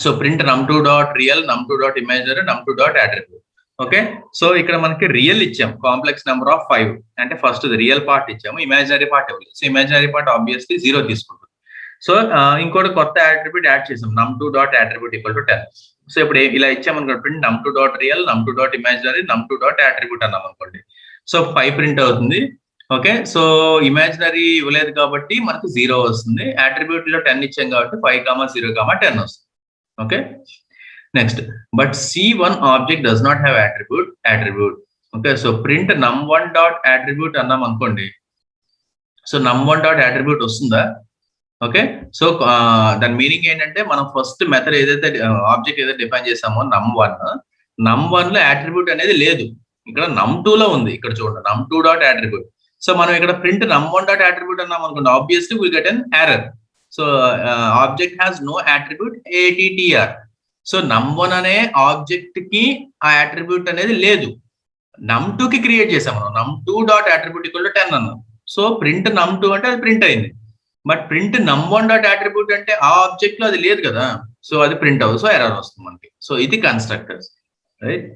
so print num2 dot real, num2 dot imaginary, num2 dot attribute. Okay, so ఇక్కడ మనకి real ఇచ్చాం, complex number of 5 అంటే first real part ఇచ్చాము, imaginary part ఇవ్వలేదు. So imaginary part obviously 0 తీసుకుంటుంది. సో ఇంకోటి కొత్త అట్రిబ్యూట్ యాడ్ చేసాం, num2 dot attribute equal to 10. So ఇప్పుడు ఇలా ఇచ్చామనుకోండి, print num2 dot real, num2 dot imaginary, num2 dot attribute అన్నాం అనుకోండి. సో 5 ప్రింట్ అవుతుంది. ఓకే, సో ఇమాజినరీ ఇవ్వలేదు కాబట్టి మనకు 0 వస్తుంది, అట్రిబ్యూట్ లో 10 ఇచ్చాం కాబట్టి 5, 0, 10 వస్తుంది. Okay, next, but C1 object does not have attribute. Okay, so print num1 dot attribute అన్నాం అనుకోండి. సో num1 డాట్ అట్రిబ్యూట్ వస్తుందా? ఓకే, సో దాని మీనింగ్ ఏంటంటే మనం ఫస్ట్ మెథడ్ ఏదైతే ఆబ్జెక్ట్ ఏదైతే డిఫైన్ చేసామో num1 లో అట్రిబ్యూట్ అనేది లేదు, ఇక్కడ num2 లో ఉంది. ఇక్కడ చూడండి, num2 డాట్ అట్రిబ్యూట్. సో మనం ఇక్కడ ప్రింట్ num1 డాట్ అట్రిబ్యూట్ అన్నాం అనుకోండి, obviously will get an error. So object has no attribute attr. So num1 అనే ఆబ్జెక్ట్ కి ఆ అట్రిబ్యూట్ అనేది లేదు, num2 కి క్రియేట్ చేసాం మనం, num2 dot attribute equal to 10 అన్నాం. సో ప్రింట్ num2 అంటే అది ప్రింట్ అయింది, but print num1 dot attribute అంటే ఆ ఆబ్జెక్ట్ లో అది లేదు కదా, సో అది ప్రింట్ అవ్వదు, సో ఎర్రర్ వస్తుంది మనకి. సో ఇది constructors, right.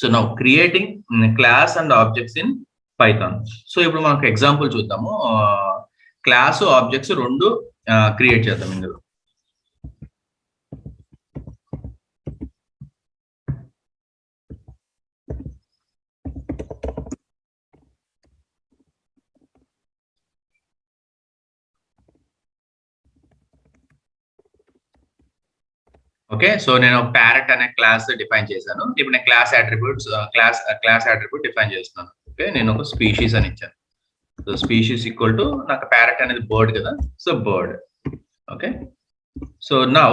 So now creating class and objects in Python. So ఇప్పుడు మనకు ఎగ్జాంపుల్ చూద్దాము. క్లాస్ ఆబ్జెక్ట్స్ 2 క్రియేట్ చేద్దాం ఇందులో. ఓకే, సో నేను ప్యారెట్ అనే క్లాస్ డిఫైన్ చేశాను. ఇప్పుడు నేను క్లాస్ అట్రిబ్యూట్ డిఫైన్ చేస్తున్నాను. ఓకే, నేను ఒక స్పీషీస్ అని ఇచ్చాను. సో స్పీషీస్ ఈక్వల్ టు, నాకు ప్యారెట్ అనేది బర్డ్ కదా, so bird. Okay, so now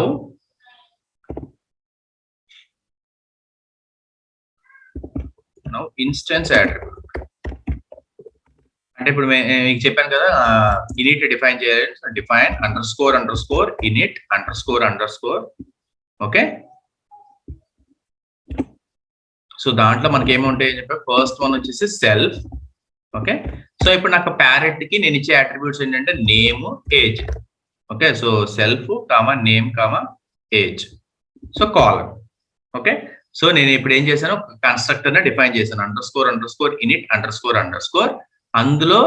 instance attribute అంటే ఇప్పుడు మీకు చెప్పాను కదా, ఇనిట్ డిఫైన్ చేయాలి. Define __ in it __ okay. సో దాంట్లో మనకి ఏముంటాయి చెప్పి ఫస్ట్ వన్ వచ్చేసి సెల్ఫ్. ఓకే. సో ఇప్పుడు నాకు ప్యారెట్ కి నేను ఇచ్చే అట్రిబ్యూట్స్ ఏంటంటే name, age. Okay. So self comma name comma age. So column. Okay. So నేను ఇప్పుడు ఏం చేశాను, కన్స్ట్రక్టర్ ని డిఫైన్ చేశాను __ ఇనిట్ __ అందులో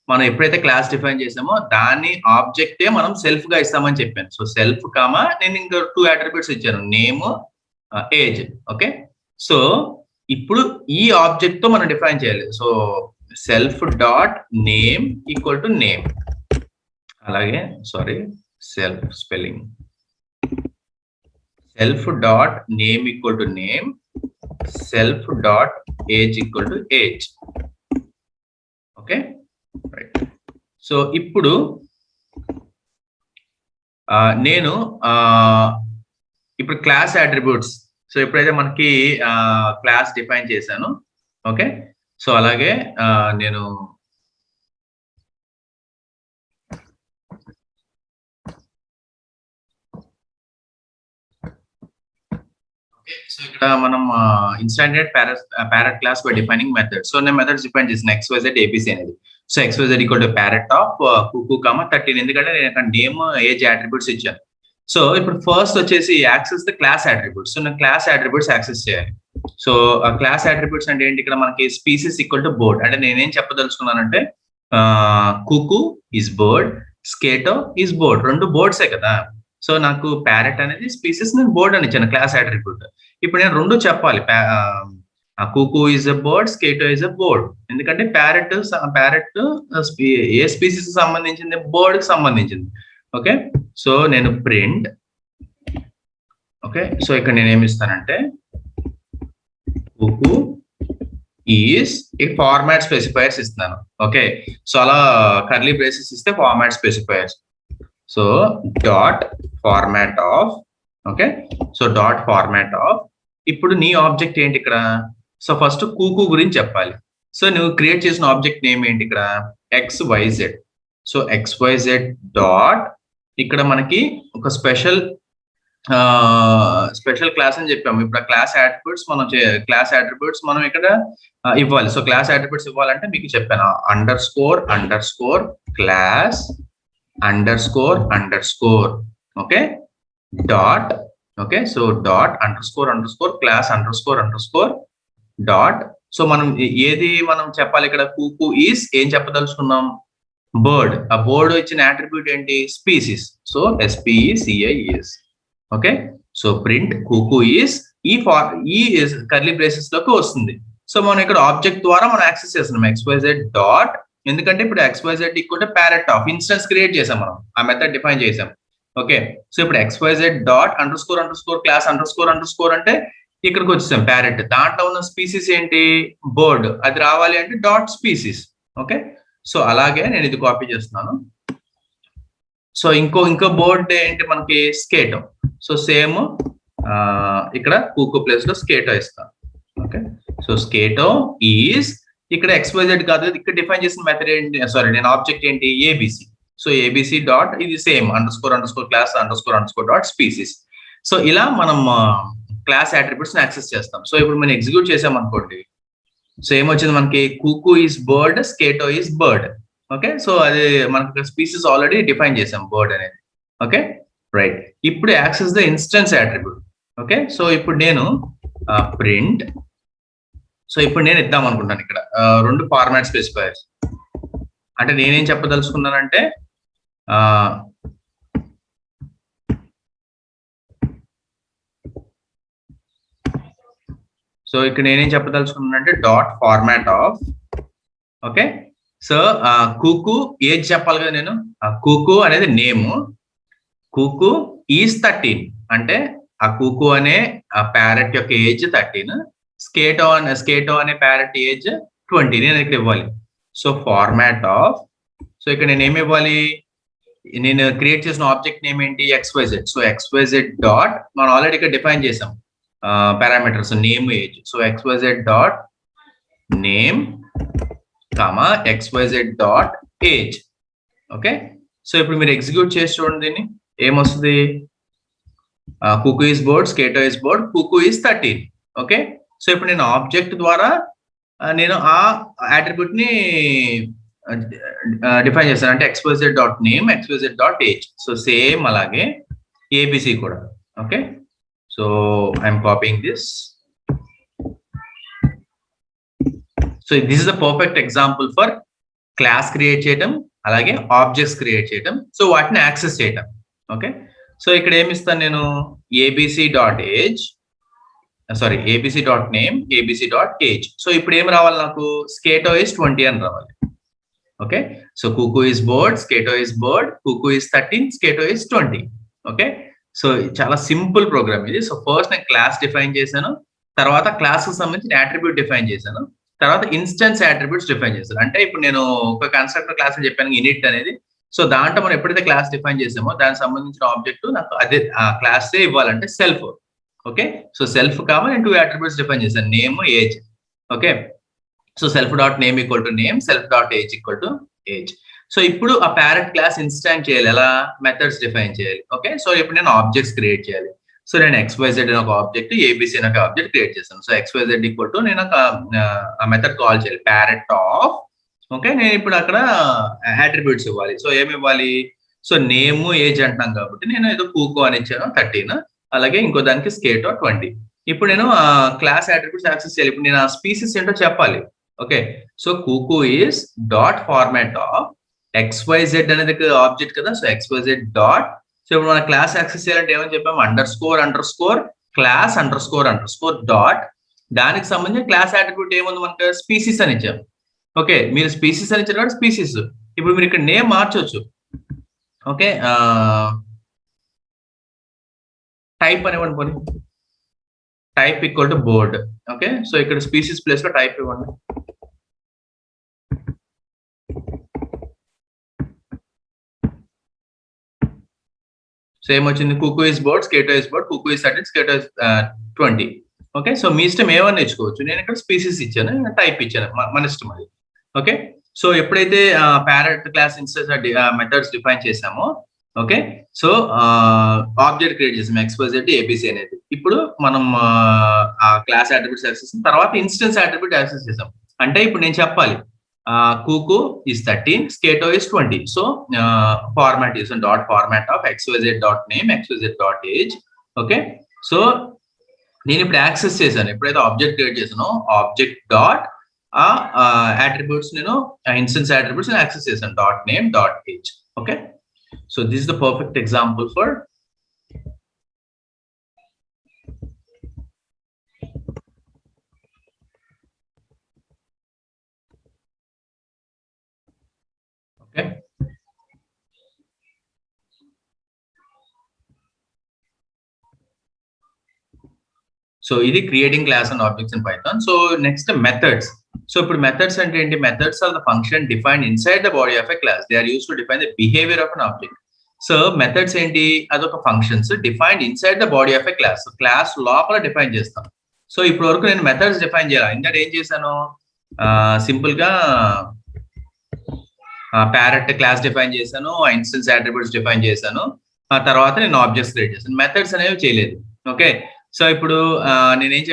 మనం ఎప్పుడైతే క్లాస్ డిఫైన్ చేసామో దాన్ని ఆబ్జెక్టే మనం సెల్ఫ్ గా ఇస్తామని చెప్పాను. సో సెల్ఫ్ కామా నేను ఇంకా 2 అట్రిబ్యూట్స్ ఇచ్చాను, నేమ్, ఏజ్. ఓకే. సో ఇప్పుడు ఈ ఆబ్జెక్ట్ తో మనం డిఫైన్ చేయాలి. So self dot name equal to name, అలాగే self spelling, self dot name equal to name, self dot age equal to age. Okay. Right. So ఇప్పుడు నేను ఇప్పుడు క్లాస్ అట్రిబ్యూట్స్, సో ఎప్పుడైతే మనకి క్లాస్ డిఫైన్ చేశాను. ఓకే. సో అలాగే నేను so ఇక్కడ మనం instantiate parrot class by defining method. So నేను మెథడ్స్ డిఫైన్ చేసిన XYZ ABC అనేది. So XYZ equal to parrot of Kuku comma 13, ఎందుకంటే నేను ఇక్కడ నేమ్, ఏజ్ అట్రిబ్యూట్స్ ఇచ్చాను. సో ఇప్పుడు ఫస్ట్ వచ్చేసి access the class attributes. So నేను క్లాస్ అట్రిబ్యూట్స్ యాక్సెస్ చేయాలి. సో క్లాస్ అట్రిబ్యూట్స్ అంటే ఏంటి, ఇక్కడ మనకి స్పీసీస్ ఈక్వల్ టు బోర్డ్. అంటే నేనేం చెప్పదలుచుకున్నానంటే కుకు ఈజ్ బర్డ్, స్కేటో ఈజ్ బోర్డ్, 2 బోర్డ్సే కదా. సో నాకు ప్యారెట్ అనేది స్పీసీస్, నేను బోర్డ్ అని ఇచ్చాను క్లాస్ అట్రిబ్యూట్. ఇప్పుడు నేను 2 చెప్పాలి, కుకు ఈజ్ ఎ బర్డ్, స్కేటో ఈజ్ ఎ బోర్డ్. ఎందుకంటే ప్యారెట్ ఏ స్పీసీస్ సంబంధించింది, బోర్డ్ కి సంబంధించింది. ఓకే. సో నేను ప్రింట్. ఓకే. సో ఇక్కడ నేను ఏమి ఇస్తానంటే కుకు ఈస్ ఫార్మాట్ స్పెసిఫైర్స్ ఇస్తున్నాను. ఓకే. సో అలా కర్లీ బ్రేసెస్ ఇస్తే format specifiers. So dot format of. Okay. So dot format of. ఇప్పుడు నీ ఆబ్జెక్ట్ ఏంటి ఇక్కడ, సో ఫస్ట్ కుకు గురించి చెప్పాలి. సో నువ్వు క్రియేట్ చేసిన ఆబ్జెక్ట్ నేమ్ ఏంటి ఇక్కడ, XYZ. సో XYZ డాట్, ఇక్కడ మనకి ఒక స్పెషల్ క్లాస్ అని చెప్పాము. ఇప్పుడు క్లాస్ అట్రిబ్యూట్స్ మనం ఇక్కడ ఇవ్వాలి. సో క్లాస్ అట్రిబ్యూట్స్ ఇవ్వాలంటే మీకు చెప్పాను __ class __ okay dot. Okay. So dot __ class __ dot. So మనం మనం చెప్పాలి ఇక్కడ, కుకు ఈస్ ఏం చెప్పదలుచుకున్నాం, బర్డ్. ఆ బోర్డ్ ఇచ్చిన అట్రిబ్యూట్ ఏంటి, species. So SPECIES. Okay. So print Kuku is ఈ కర్లీ బ్రేసెస్ లోకి వస్తుంది. సో మనం ఇక్కడ ఆబ్జెక్ట్ ద్వారా మనం యాక్సెస్ చేస్తున్నాం XYZ డాట్, ఎందుకంటే ఇప్పుడు XYZ equal to parrot of instance create చేసాం, మనం ఆ మెథడ్ డిఫైన్ చేసాం. ఓకే. సో ఇప్పుడు XYZ డాట్ __ క్లాస్ __ అంటే ఇక్కడికి వచ్చేసాం ప్యారెట్. దాంట్లో ఉన్న స్పీసీస్ ఏంటి, బర్డ్. అది రావాలి అంటే డాట్ స్పీసీస్. ఓకే. సో అలాగే నేను ఇది కాపీ చేస్తున్నాను. సో ఇంకో బోర్డ్ ఏంటి మనకి, స్కేటో. సో సేమ్ ఇక్కడ కుకు ప్లేస్ లో స్కేటో ఇస్తాను. ఓకే. సో స్కేటో ఈజ్ ఇక్కడ XYZ కాదు, ఇక్కడ డిఫైన్ చేసిన మెథడ్ ఏంటి, నేను ఆబ్జెక్ట్ ఏంటి, ABC. సో ABC డాట్, ఇది same __ class __ dot species. So ఇలా మనం క్లాస్ అట్రిబ్యూట్స్ ని యాక్సెస్ చేస్తాం. సో ఇప్పుడు మనం ఎగ్జిక్యూట్ చేసాం అనుకోండి, సో ఏమొచ్చింది మనకి, కుకు ఈజ్ బర్డ్, స్కేటో ఈజ్ బర్డ్. ఓకే. సో అది మనకి స్పీసీస్ ఆల్రెడీ డిఫైన్ చేసాం, బర్డ్ అనేది. ఓకే. రైట్. ఇప్పుడు access the instance attribute. Okay. So ఇప్పుడు నేను ప్రింట్. సో ఇప్పుడు నేను ఇద్దాం అనుకుంటాను ఇక్కడ 2 ఫార్మాట్ స్పెసిఫైర్స్. అంటే నేనేం చెప్పదలుచుకున్నానంటే సో ఇక్కడ నేనేం చెప్పదలుచుకున్నానంటే dot format of. Okay. So కుకు ఏజ్ చెప్పాలి కదా నేను, కుకు అనేది నేమ్, కుకు ఈజ్ 13 అంటే ఆ కుకు అనే ఆ ప్యారెట్ యొక్క ఏజ్ 13, స్కేటో అనే ప్యారెట్ ఏజ్ 20 నేను ఇక్కడ ఇవ్వాలి. So format of. సో ఇక్కడ నేను ఏమి ఇవ్వాలి, నేను క్రియేట్ చేసిన ఆబ్జెక్ట్ నేమ్ ఏంటి, XYZ. సో XYZ డాట్, మనం ఆల్రెడీ ఇక్కడ డిఫైన్ చేసాం parameters, name, age. So XYZ dot name comma xyz dot age. Okay, so ఇప్పుడు మీరు ఎగ్జిక్యూట్ చేసి చూడండి దీన్ని, ఏమొస్తుంది? కుకు ఈస్ బోర్డ్, స్కేటో ఈస్ బోర్డ్, కుకు ఈస్ 13. ఓకే, సో ఇప్పుడు నేను ఆబ్జెక్ట్ ద్వారా నేను ఆ అట్రిబ్యూట్ ని డిఫైన్ చేస్తాను, అంటే xyz dot name, xyz dot age. So same అలాగే ఏబిసి కూడా. Okay, so I'm copying this. So this is the perfect example for class create చేయడం, అలాగే ఆబ్జెక్ట్స్ క్రియేట్ చేయడం, సో వాటిని యాక్సెస్ చేయడం. ఓకే, సో ఇక్కడ ఏమి ఇస్తాను నేను? ABC dot age, sorry ABC dot name, ABC dot age. So ఇప్పుడు ఏం రావాలి నాకు? స్కేటో ఇస్ 20 అని రావాలి. ఓకే, సో కుకు ఇస్ బోర్డ్, స్కేటో ఇస్ బోర్డ్, కుకు ఇస్ 13, స్కేటో ఇస్ 20. ఓకే, సో చాలా సింపుల్ ప్రోగ్రామ్ ఇది. సో ఫస్ట్ నేను క్లాస్ డిఫైన్ చేశాను, తర్వాత క్లాస్ కి సంబంధించిన అట్రిబ్యూట్ డిఫైన్ చేశాను, తర్వాత ఇన్స్టెన్స్ అట్రిబ్యూట్స్ డిఫైన్ చేశాను. అంటే ఇప్పుడు నేను ఒక కన్స్ట్రక్టర్ క్లాస్ చెప్పాను ఇనిట్ అనేది. సో దాంట్లో మనం ఎప్పుడైతే క్లాస్ డిఫైన్ చేసామో దానికి సంబంధించిన ఆబ్జెక్ట్ నాకు అదే ఆ క్లాస్ ఇవ్వాలంటే self. Okay, so self comma నేను 2 అట్రిబ్యూట్స్ డిఫైన్ చేశాను, name, age. Okay, so self dot name equal to name, self dot age equal to age. So ఇప్పుడు ఆ ప్యారెట్ క్లాస్ ఇన్స్టాంట్ చేయాలి, ఎలా? మెథడ్స్ డిఫైన్ చేయాలి. ఓకే, సో ఇప్పుడు నేను objects create చేయాలి. సో నేను XYZ ఒక ఆబ్జెక్ట్, ఏబిసి ఒక ఆబ్జెక్ట్ క్రియేట్ చేశాను. సో XYZ ఈక్వల్ టు నేను ఆ మెథడ్ కాల్ చేయాలి, ప్యారెట్ ఆఫ్. ఓకే, నేను ఇప్పుడు అక్కడ అట్రిబ్యూట్స్ ఇవ్వాలి. సో ఏమి ఇవ్వాలి? సో నేమ్, ఏజ్ అంటున్నాం కాబట్టి నేను ఏదో కూకో అని ఇచ్చాను 13, అలాగే ఇంకో దానికి స్కేటో 20. ఇప్పుడు నేను క్లాస్ అట్రిబ్యూట్స్ యాక్సెస్ చేయాలి. ఇప్పుడు నేను ఆ స్పీసీస్ ఏంటో చెప్పాలి. Okay, so Kuku is dot format of XYZ అనేది ఆబ్జెక్ట్ కదా, సో XYZ డాట్. సో ఇప్పుడు మన క్లాస్ యాక్సెస్ చేయాలంటే ఏమని చెప్పాము? Under score class under score dot, దానికి సంబంధించిన క్లాస్ అట్రిబ్యూట్ ఏముంది మనకు? స్పీసీస్ అని ఇచ్చాము. ఓకే, మీరు స్పీసీస్ అని ఇచ్చారు కాబట్టి స్పీసీస్. ఇప్పుడు మీరు ఇక్కడ నేమ్ మార్చవచ్చు. ఓకే, టైప్ అనేవ్వండి, పోనీ type equal to bird. Okay, so ఇక్కడ స్పీసీస్ ప్లేస్ లో టైప్ ఇవ్వండి. సో ఏమొచ్చింది? కుకు ఇస్ బోర్డ్, స్కేటో ఇస్ బోర్డ్, కుకు ఇస్ 13, స్కేటో ఇస్ 20. ఓకే, సో మీ ఇష్టం ఏమన్నా ఇచ్చుకోవచ్చు. నేను ఇక్కడ స్పీసీస్ ఇచ్చాను, టైప్ ఇచ్చాను, మన ఇష్టం అది. ఓకే, సో ఎప్పుడైతే parrot class instance methods define చేసామో, ఓకే, సో ఆబ్జెక్ట్ క్రియేట్ చేసాం XYZ ABC అనేది. ఇప్పుడు మనం ఆ క్లాస్ అట్రిబ్యూట్స్ యాక్సెస్ తర్వాత ఇన్స్టెన్స్ అట్రిబ్యూట్ యాక్సెస్ చేసాం. అంటే ఇప్పుడు నేను చెప్పాలి కుకు is 13, స్కేటో is 20. సో ఫార్మాట్ చేసాం, dot format of XYZ dot name, XYZ dot age. Okay, so నేను ఇప్పుడు యాక్సెస్ చేశాను. ఎప్పుడైతే ఆబ్జెక్ట్ క్రియేట్ చేసానో ఆబ్జెక్ట్ డాట్ ఆ అట్రిబ్యూట్స్ నేను ఇన్స్టెన్స్ అట్రిబ్యూట్స్ యాక్సెస్ చేశాను, dot name, dot age. Okay, so this is the perfect example for okay. So ఇది creating class and objects in Python. So next methods. So ఇప్పుడు methods అంటే ఏంటి? Methods are the function defined inside the body of a class. They are used to define the behavior of an object. So methods ఏంటి? అదొక functions defined inside the body of a class. Class లోపల define చేస్తాం. సో ఇప్పుడు వరకు నేను methods define చేయాలి. ఇందాక ఏం చేశాను? సింపుల్ గా ప్యారెట్ క్లాస్ డిఫైన్ చేశాను, ఇన్స్టెన్స్ అట్రిబ్యూట్స్ డిఫైన్ చేశాను, ఆ తర్వాత నేను ఆబ్జెక్ట్స్ క్రియేట్ చేశాను. మెథడ్స్ అనేవి చేయలేదు. ఓకే, సో ఇప్పుడు నేను ఏం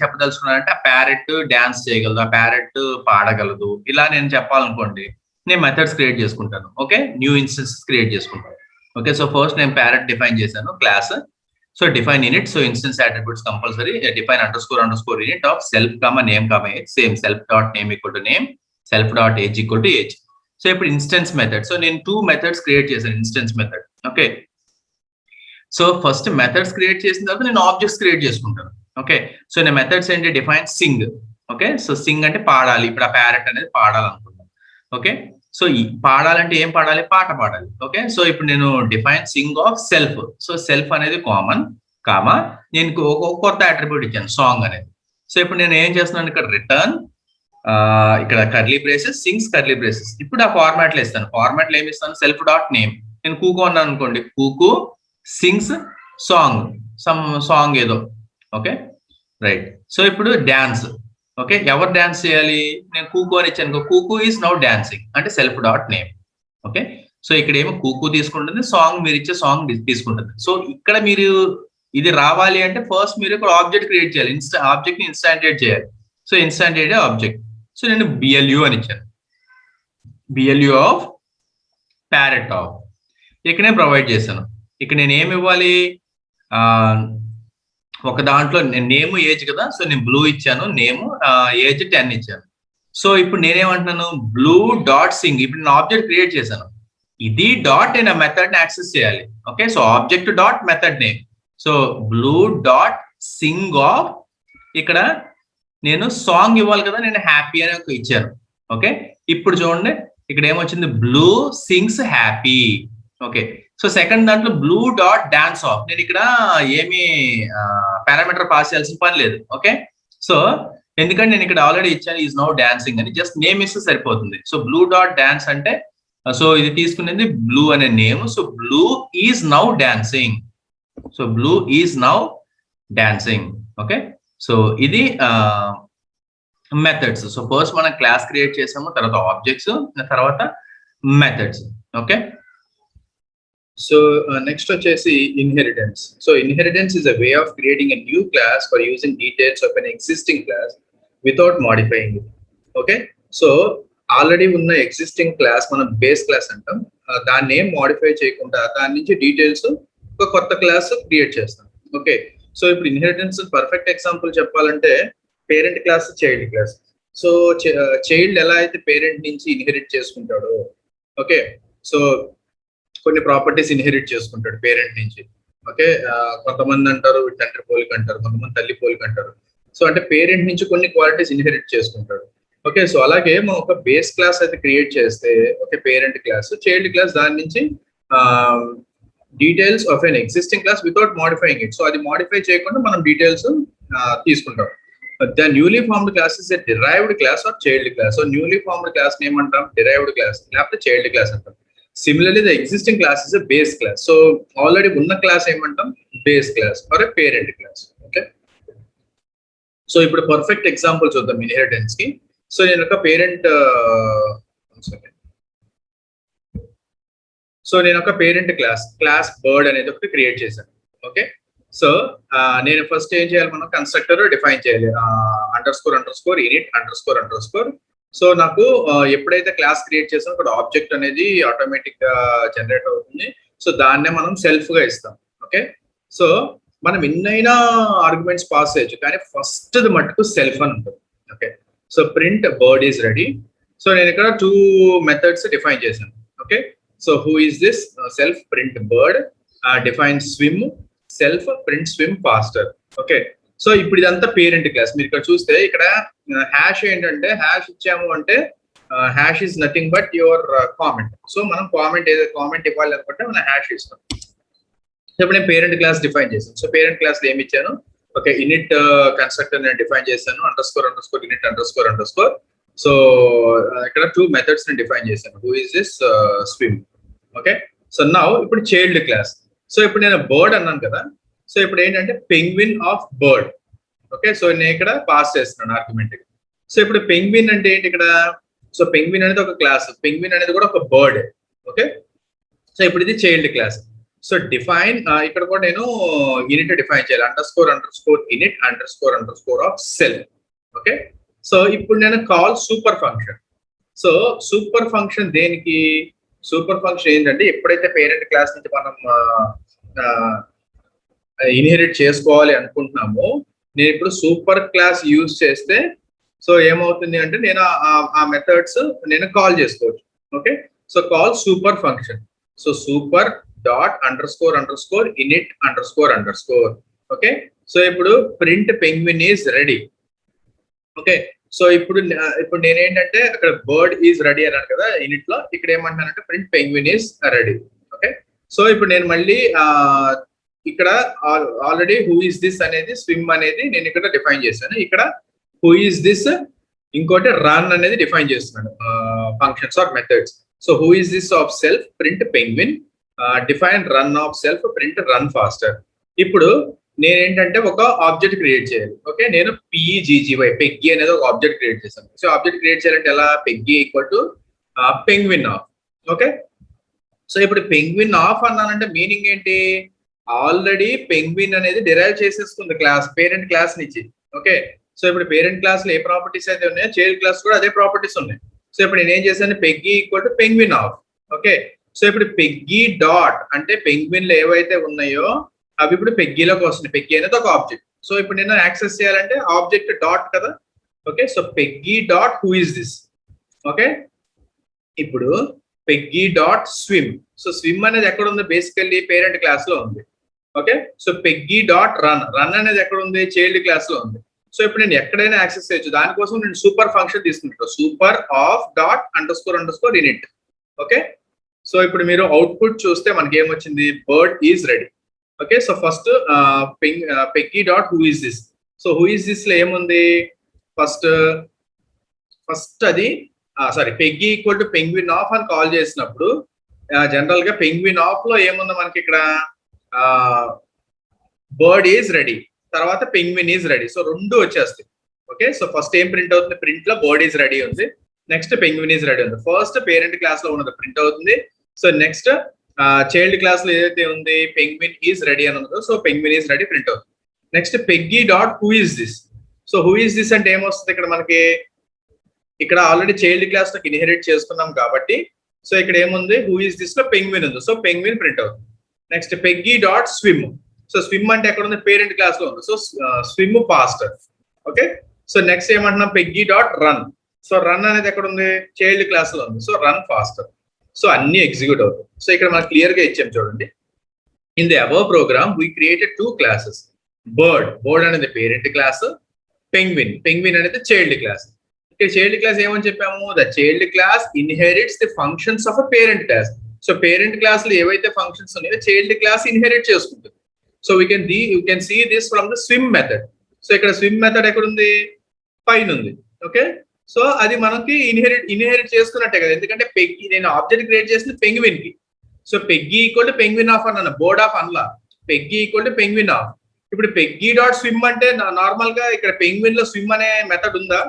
చెప్పదలుచుకున్నానంటే ఆ ప్యారెట్ డాన్స్ చేయగలదు, ఆ ప్యారెట్ పాడగలదు, ఇలా నేను చెప్పాలనుకోండి, నేను మెథడ్స్ క్రియేట్ చేసుకుంటాను. ఓకే, న్యూ ఇన్స్టెన్సెస్ క్రియేట్ చేసుకుంటాను. ఓకే, సో ఫస్ట్ నేను ప్యారెట్ డిఫైన్ చేశాను class. So define in it, so instance attributes compulsory define underscore in it of self comma name comma age. Same self dot name equal to name, self dot age equal to age. So ఇప్పుడు instance method. So నేను 2 methods create చేశాను instance method. Okay, so first methods create చేసిన తర్వాత నేను objects create చేసుకుంటాను. Okay, so నేను methods ఏంటి? Define Singh. Okay, so Singh అంటే పాడాలి. ఇప్పుడు ఆ ప్యారెట్ అనేది పాడాలనుకుంటాను. ఓకే, సో పాడాలంటే ఏం పాడాలి? పాట పాడాలి. ఓకే, సో ఇప్పుడు నేను define Singh of self. So self అనేది కామన్ కామా నేను ఒక కొత్త అట్రిబ్యూట్ ఇచ్చాను సాంగ్ అనేది. సో ఇప్పుడు నేను ఏం చేస్తున్నాను? ఇక్కడ రిటర్న్, ఇక్కడ curly braces, sings curly braces. ఇప్పుడు ఆ ఫార్మాట్ లో ఇస్తాను. ఫార్మాట్ లో ఏమి ఇస్తాను? Self dot name. నేను కూకు అన్నాను అనుకోండి, Kuku sings song, some song ఏదో. Okay, right. సో ఇప్పుడు డాన్స్. ఓకే, ఎవరు డాన్స్ చేయాలి? నేను కూకు అని ఇచ్చాను, కూకు ఈజ్ నౌ డాన్సింగ్ అంటే self dot name. Okay, so ఇక్కడ ఏమో కూకు తీసుకుంటుంది, సాంగ్ మీరు ఇచ్చే సాంగ్ తీసుకుంటుంది. సో ఇక్కడ మీరు ఇది రావాలి అంటే ఫస్ట్ మీరు ఇక్కడ ఆబ్జెక్ట్ క్రియేట్ చేయాలి, ఆబ్జెక్ట్ ని ఇన్స్టాంటియేట్ చేయాలి. So ఇన్స్టాంటియేట్ object. సో నేను బిఎల్యూ అని ఇచ్చాను, బిఎల్యూ ఆఫ్ ప్యారెట్ ఆఫ్. ఇక్కడ నేను ప్రొవైడ్ చేశాను. ఇక్కడ నేను ఏమి ఇవ్వాలి? ఒక దాంట్లో నేమ్ ఏజ్ కదా, సో నేను బ్లూ ఇచ్చాను, నేమ్ ఏజ్ 10 ఇచ్చాను. సో ఇప్పుడు నేనేమంటున్నాను? Blue dot Singh. ఇప్పుడు నేను ఆబ్జెక్ట్ క్రియేట్ చేశాను, ఇది డాట్ నేను ఆ మెథడ్ ని యాక్సెస్ చేయాలి. Okay, so object dot method name. So blue dot Singh of, ఇక్కడ నేను సాంగ్ ఇవ్వాలి కదా, నేను హ్యాపీ అని ఒక ఇచ్చాను. ఓకే, ఇప్పుడు చూడండి ఇక్కడ ఏమొచ్చింది? Blue sings happy. Okay, so second దాంట్లో బ్లూ డాట్ డాన్స్ ఆఫ్, నేను ఇక్కడ ఏమి పారామీటర్ పాస్ చేయాల్సిన పని లేదు. ఓకే, సో ఎందుకంటే నేను ఇక్కడ ఆల్రెడీ ఇచ్చాను ఈజ్ నౌ డాన్సింగ్ అని, జస్ట్ నేమ్ ఇస్తే సరిపోతుంది. సో బ్లూ డాట్ డాన్స్ అంటే, సో ఇది తీసుకునేది బ్లూ అనే name. So blue is now dancing. So blue is now dancing. Okay, so ఇది మెథడ్స్. సో ఫస్ట్ మనం క్లాస్ క్రియేట్ చేసాము, తర్వాత ఆబ్జెక్ట్స్, తర్వాత మెథడ్స్. ఓకే, సో నెక్స్ట్ వచ్చేసి inheritance. So inheritance is a way of creating a new class for using details of an existing class without modifying it. Okay, so already ఉన్న existing class మనం base class అంటాం, దాన్ని ఏం modify చేయకుండా దాని నుంచి details ఒక కొత్త క్లాస్ క్రియేట్ చేస్తాం. ఓకే, సో ఇప్పుడు ఇన్హెరిటెన్స్ పర్ఫెక్ట్ ఎగ్జాంపుల్ చెప్పాలంటే parent class, child class. So child ఎలా అయితే పేరెంట్ నుంచి ఇన్హెరిట్ చేసుకుంటాడో, ఓకే, సో కొన్ని ప్రాపర్టీస్ ఇన్హెరిట్ చేసుకుంటాడు పేరెంట్ నుంచి. ఓకే, కొంతమంది అంటారు తండ్రి పోలిక అంటారు, కొంతమంది తల్లి పోలిక అంటారు. సో అంటే పేరెంట్ నుంచి కొన్ని క్వాలిటీస్ ఇన్హెరిట్ చేసుకుంటాడు. ఓకే, సో అలాగే మనం ఒక బేస్ క్లాస్ అయితే క్రియేట్ చేస్తే, okay, parent class, child class, దాని నుంచి details of an existing class without modifying it. So అది మాడిఫై చేయకుండా మనం డీటెయిల్స్ తీసుకుంటాం. The newly formed class is a derived class or child class. So newly formed class ఏమంటాం? Derived class, లేకపోతే child class అంటాం. Similarly, the existing class is a base class. So already ఉన్న class ఏమంటాం? Base class or a parent class. Okay, so ఇప్పుడు perfect example చూద్దాం inheritance కి. So నేను ఒక పేరెంట్ క్లాస్ బర్డ్ అనేది ఒకటి క్రియేట్ చేశాను. ఓకే, సో నేను ఫస్ట్ ఏం చేయాలి? మనం కన్స్ట్రక్టర్ డిఫైన్ చేయాలి, __, init __. సో నాకు ఎప్పుడైతే క్లాస్ క్రియేట్ చేసామో అక్కడ ఆబ్జెక్ట్ అనేది ఆటోమేటిక్ గా జనరేట్ అవుతుంది. సో దాన్నే మనం సెల్ఫ్ గా ఇస్తాం. ఓకే, సో మనం ఎన్నైనా ఆర్గ్యుమెంట్స్ పాస్ చేయొచ్చు, కానీ ఫస్ట్ మటుకు సెల్ఫ్ అని ఉంటుంది. Okay, so print bird is ready. So నేను ఇక్కడ 2 మెథడ్స్ డిఫైన్ చేశాను. Okay, so who is this? Self print bird, define swim, self print swim faster. Okay, so ఇప్పుడు ఇదంతా పేరెంట్ క్లాస్. మీరు ఇక్కడ చూస్తే ఇక్కడ హ్యాష్ ఏంటంటే, హ్యాష్ ఇచ్చాము అంటే hash is nothing but your comment. So మనం కామెంట్ ఇవ్వాలి అనుకుంటే మనం హ్యాష్ ఇస్తాం. ఇప్పుడు నేను పేరెంట్ క్లాస్ డిఫైన్ చేశాను. సో పేరెంట్ క్లాస్ ఏమి ఇచ్చాను? ఓకే, ఇనిట్ కన్స్ట్రక్టర్ నేను డిఫైన్ చేశాను, __, init __. సో ఇక్కడ 2 మెథడ్స్ నేను డిఫైన్ చేశాను. Who is this? Swim. Okay, so now ఇప్పుడు చైల్డ్ క్లాస్. సో ఇప్పుడు నేను బర్డ్ అన్నాను కదా, సో ఇప్పుడు ఏంటంటే penguin of bird. Okay, so నేను ఇక్కడ పాస్ చేస్తున్నాను ఆర్గ్యుమెంట్. సో ఇప్పుడు పెంగ్విన్ అంటే ఏంటి ఇక్కడ? సో పెంగ్విన్ అనేది ఒక క్లాస్, పెంగ్విన్ అనేది కూడా ఒక బర్డ్. ఓకే, సో ఇప్పుడు ఇది చైల్డ్ క్లాస్. సో డిఫైన్, ఇక్కడ కూడా నేను యూనిట్ డిఫైన్ చేయాలి, __, init __, of self. Okay, so ఇప్పుడు నేను call super function. So super function దేనికి? సూపర్ ఫంక్షన్ ఏంటంటే ఎప్పుడైతే పేరెంట్ క్లాస్ నుంచి మనం ఇన్హెరిట్ చేసుకోవాలి అనుకుంటున్నామో, నేను ఇప్పుడు సూపర్ క్లాస్ యూజ్ చేస్తే సో ఏమవుతుంది అంటే నేను ఆ మెథడ్స్ నేను కాల్ చేసుకోవచ్చు. Okay, so call super function. So super dot __, init __. Okay, so ఇప్పుడు print penguin is ready. Okay, so ఇప్పుడు నేనేంటంటే అక్కడ బర్డ్ ఈజ్ రెడీ అన్నాను కదా ఇనిట్ లో, ఇక్కడ ఏమంటానంటే print penguin is ready. Okay, so ఇప్పుడు నేను మళ్ళీ ఇక్కడ ఆల్రెడీ హూ ఇస్ దిస్ అనేది స్విమ్ అనేది నేను ఇక్కడ డిఫైన్ చేశాను. ఇక్కడ హూ ఇస్ దిస్ ఇంకోటి రన్ అనేది డిఫైన్ చేస్తున్నాను, functions or methods. So who is this of self print penguin, define run of self print run faster. ఇప్పుడు నేనేంటంటే ఒక ఆబ్జెక్ట్ క్రియేట్ చేయాలి. ఓకే, నేను పిఈజిజివై పెగ్గి అనేది ఒక ఆబ్జెక్ట్ క్రియేట్ చేశాను. సో ఆబ్జెక్ట్ క్రియేట్ చేయాలంటే ఎలా, Peggy equal to penguin of. Okay, so ఇప్పుడు పెంగ్విన్ ఆఫ్ అన్నానంటే మీనింగ్ ఏంటి, ఆల్రెడీ పెంగ్విన్ అనేది డిరైవ్ చేసేసుకుంది క్లాస్, పేరెంట్ క్లాస్ నుంచి. ఓకే, సో ఇప్పుడు పేరెంట్ క్లాస్ లో ఏ ప్రాపర్టీస్ అయితే ఉన్నాయో చైల్డ్ క్లాస్ కూడా అదే ప్రాపర్టీస్ ఉన్నాయి. సో ఇప్పుడు నేను ఏం చేశాను, Peggy equal to penguin of. Okay, so ఇప్పుడు పెగ్గి డాట్ అంటే పెంగ్విన్ లో ఏవైతే ఉన్నాయో అవి ఇప్పుడు పెగ్గీలోకి వస్తుంది. పెగ్గి అనేది ఒక ఆబ్జెక్ట్. సో ఇప్పుడు నేను యాక్సెస్ చేయాలంటే ఆబ్జెక్ట్ డాట్ కదా. Okay, so Peggy dot who is this. Okay, ఇప్పుడు Peggy dot swim. So swim అనేది ఎక్కడ ఉంది, బేసికల్లీ పేరెంట్ క్లాస్ లో ఉంది. Okay, so Peggy dot run, run అనేది ఎక్కడ ఉంది, చైల్డ్ క్లాస్ లో ఉంది. సో ఇప్పుడు నేను ఎక్కడైనా యాక్సెస్ చేయొచ్చు. దానికోసం నేను సూపర్ ఫంక్షన్ తీసుకుంటాను, super of dot underscore in it. Okay, so ఇప్పుడు మీరు అవుట్పుట్ చూస్తే మనకి ఏమొచ్చింది, bird is ready. Okay, so first Peggy dot who is this. So who is this లో ఏముంది, ఫస్ట్ అది sorry Peggy equal to penguin of అని call చేసినప్పుడు జనరల్ గా పెంగ్విన్ ఆఫ్ లో ఏముంది మనకి ఇక్కడ, బర్డ్ ఈజ్ రెడీ, తర్వాత పెంగ్విన్ ఈజ్ రెడీ. సో రెండు వచ్చేస్తాయి. ఓకే, సో ఫస్ట్ ఏం ప్రింట్ అవుతుంది, ప్రింట్ లో బర్డ్ ఈజ్ రెడీ ఉంది, నెక్స్ట్ పెంగ్విన్ ఈజ్ రెడీ ఉంది. ఫస్ట్ పేరెంట్ క్లాస్ లో ఉన్నది ప్రింట్ అవుతుంది. సో నెక్స్ట్ చైల్డ్ క్లాస్ లో ఏదైతే ఉంది పెంగ్విన్ ఈజ్ రెడీ అని ఉందో, so penguin is ready print అవుతుంది. Next Peggy dot who is this. So who is this అంటే ఏమొస్తుంది ఇక్కడ మనకి, ఇక్కడ ఆల్రెడీ చైల్డ్ క్లాస్ లోకి ఇన్హెరిట్ చేసుకున్నాం కాబట్టి సో ఇక్కడ ఏముంది, హూ ఇస్ దిస్ లో పెంగ్విన్ ఉంది, సో పెంగ్విన్ ప్రింట్ అవుతుంది. Next Peggy dot swim. So swim అంటే ఎక్కడ ఉంది, పేరెంట్ క్లాస్ లో ఉంది, so swim faster. Okay, so next ఏమంటున్నాం, Peggy dot run. So run అనేది ఎక్కడ ఉంది, చైల్డ్ క్లాస్ లో ఉంది, సో రన్ ఫాస్టర్. సో అన్ని ఎగ్జిక్యూట్ అవుతాయి. సో ఇక్కడ మనం క్లియర్ గా ఇచ్చాం చూడండి, in the above program we created 2 classes, bird అనేది పేరెంట్ క్లాస్, పెంగ్విన్ అనేది చైల్డ్ క్లాస్. ఇక్కడ చైల్డ్ క్లాస్ ఏమని చెప్పాము, the child class inherits the functions of a parent class. So parent class లో ఏవైతే ఫంక్షన్స్ ఉన్నాయో చైల్డ్ క్లాస్ ఇన్హెరిట్ చేసుకుంటుంది. So you can see this from the swim method. So ఇక్కడ swim method ఎక్కడ ఉంది, పైన ఉంది. ఓకే, సో అది మనకి ఇన్హెరిట్ చేసుకున్నట్టే కదా, ఎందుకంటే పెగ్గి నేను ఆబ్జెక్ట్ క్రియేట్ చేసింది పెంగ్విన్ కి. So Peggy equal to penguin of అన్న, బోర్డ్ ఆఫ్ అన్లా, Peggy equal to penguin of. ఇప్పుడు పెగ్గి డాట్ స్విమ్ అంటే నార్మల్ గా ఇక్కడ పెంగ్విన్ లో స్విమ్ అనే మెథడ్ ఉందా,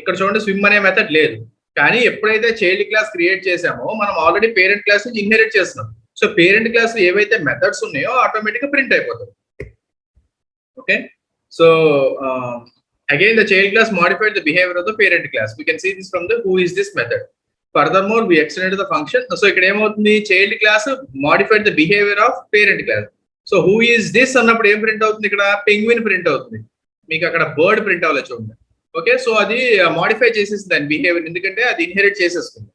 ఇక్కడ చూడండి స్విమ్ అనే మెథడ్ లేదు. కానీ ఎప్పుడైతే చైల్డ్ క్లాస్ క్రియేట్ చేసామో మనం ఆల్రెడీ పేరెంట్ క్లాస్ నుంచి ఇన్హెరిట్ చేస్తున్నాం. సో పేరెంట్ క్లాస్ ఏవైతే మెథడ్స్ ఉన్నాయో ఆటోమేటిక్ గా ప్రింట్ అయిపోతాయి. Okay, so again the child class modified the behavior of the parent class. We can see this from the who is this method. Furthermore we extended the function. So ikkada em avutundi, child class modified the behavior of parent class. So who is this annappudu em print avutundi, ikkada penguin print avutundi, meeku akkada bird print avale chudandi. Okay, so adi modify chesesi dan behavior endukante adi inherit chesestundi.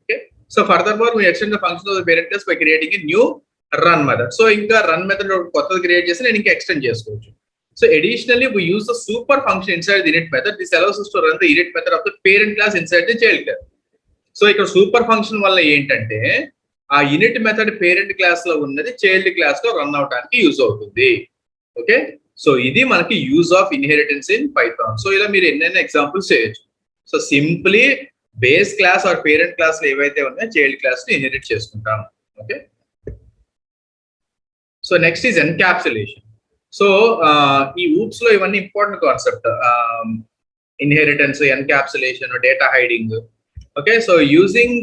Okay, so furthermore we extend the function of the parent class by creating a new run method. So inka run method kottadi create chesi nenu inka extend chesukochu. So additionally, we use the super function inside the init method. This allows us to run the init method of the parent class inside the child class. So ఇక్కడ super function వల్ల ఏంటంటే ఆ init method parent class లో ఉన్నది child class లో run అవడానికి use అవుతుంది. Okay, so ఇది మనకి use of inheritance in Python. So ఇలా మీరు ఎన్నైనా ఎగ్జాంపుల్స్ చేయొచ్చు. So simply base class or parent class లో ఏవైతే ఉన్నాయో చైల్డ్ క్లాస్ ని ఇన్హెరిట్ చేసుకుంటాం. Okay, so next is encapsulation. So ఈ ఊప్స్ లో ఇవన్నీ important concept, inheritance, encapsulation, data hiding. Okay, so using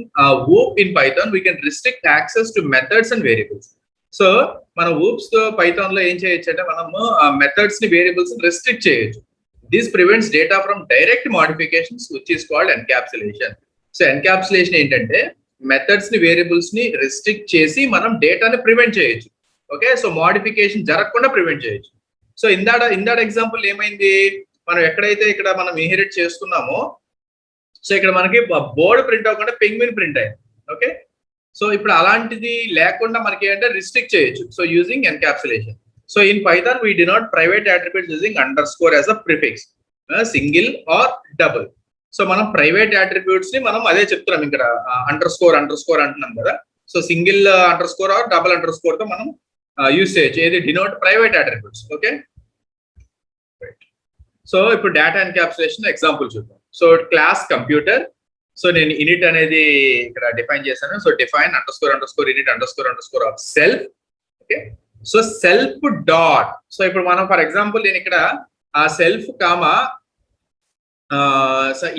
OOP in Python we can restrict access to methods and variables. So మన OOPs తో Python లో ఏం చేయొచ్చు అంటే మనము మెథడ్స్ ని వేరియబుల్స్ రెస్ట్రిక్ట్ చేయొచ్చు. This prevents data from direct modifications which is called encapsulation. So encapsulation ఏంటంటే మెథడ్స్ ని వేరియబుల్స్ ని రెస్ట్రిక్ట్ చేసి మనం డేటాని ప్రివెంట్ చేయొచ్చు. ఓకే, సో మోడిఫికేషన్ జరగకుండా ప్రివెంట్ చేయొచ్చు. సో ఇందాడ ఎగ్జాంపుల్ ఏమైంది, మనం ఎక్కడైతే ఇక్కడ మనం ఇన్హెరిట్ చేసుకున్నామో సో ఇక్కడ మనకి బోర్డ్ ప్రింట్ అవ్వకుండా పెంగ్విన్ ప్రింట్ అయింది. ఓకే, సో ఇప్పుడు అలాంటిది లేకుండా మనకి ఏంటంటే రిస్ట్రిక్ట్ చేయొచ్చు. So using encapsulation. So in Python we denote private attributes using under score as a prefix, single or double. So మనం ప్రైవేట్ అట్రిబ్యూట్స్ ని మనం అదే చెప్తున్నాం ఇక్కడ, అండర్ స్కోర్ అంటున్నాం కదా. So single underscore or double under score తో మనం యూజ్ చేయొచ్చు, ఏది denote private attributes. Okay, so ఇప్పుడు డేటా ఎన్క్యాప్సులేషన్ ఎగ్జాంపుల్ చూద్దాం. So class computer. సో నేను ఇనిట్ అనేది ఇక్కడ డిఫైన్ చేశాను. So define underscore init underscore of self. Okay, so self dot, so ఇప్పుడు మనం ఫర్ ఎగ్జాంపుల్ నేను ఇక్కడ ఆ self comma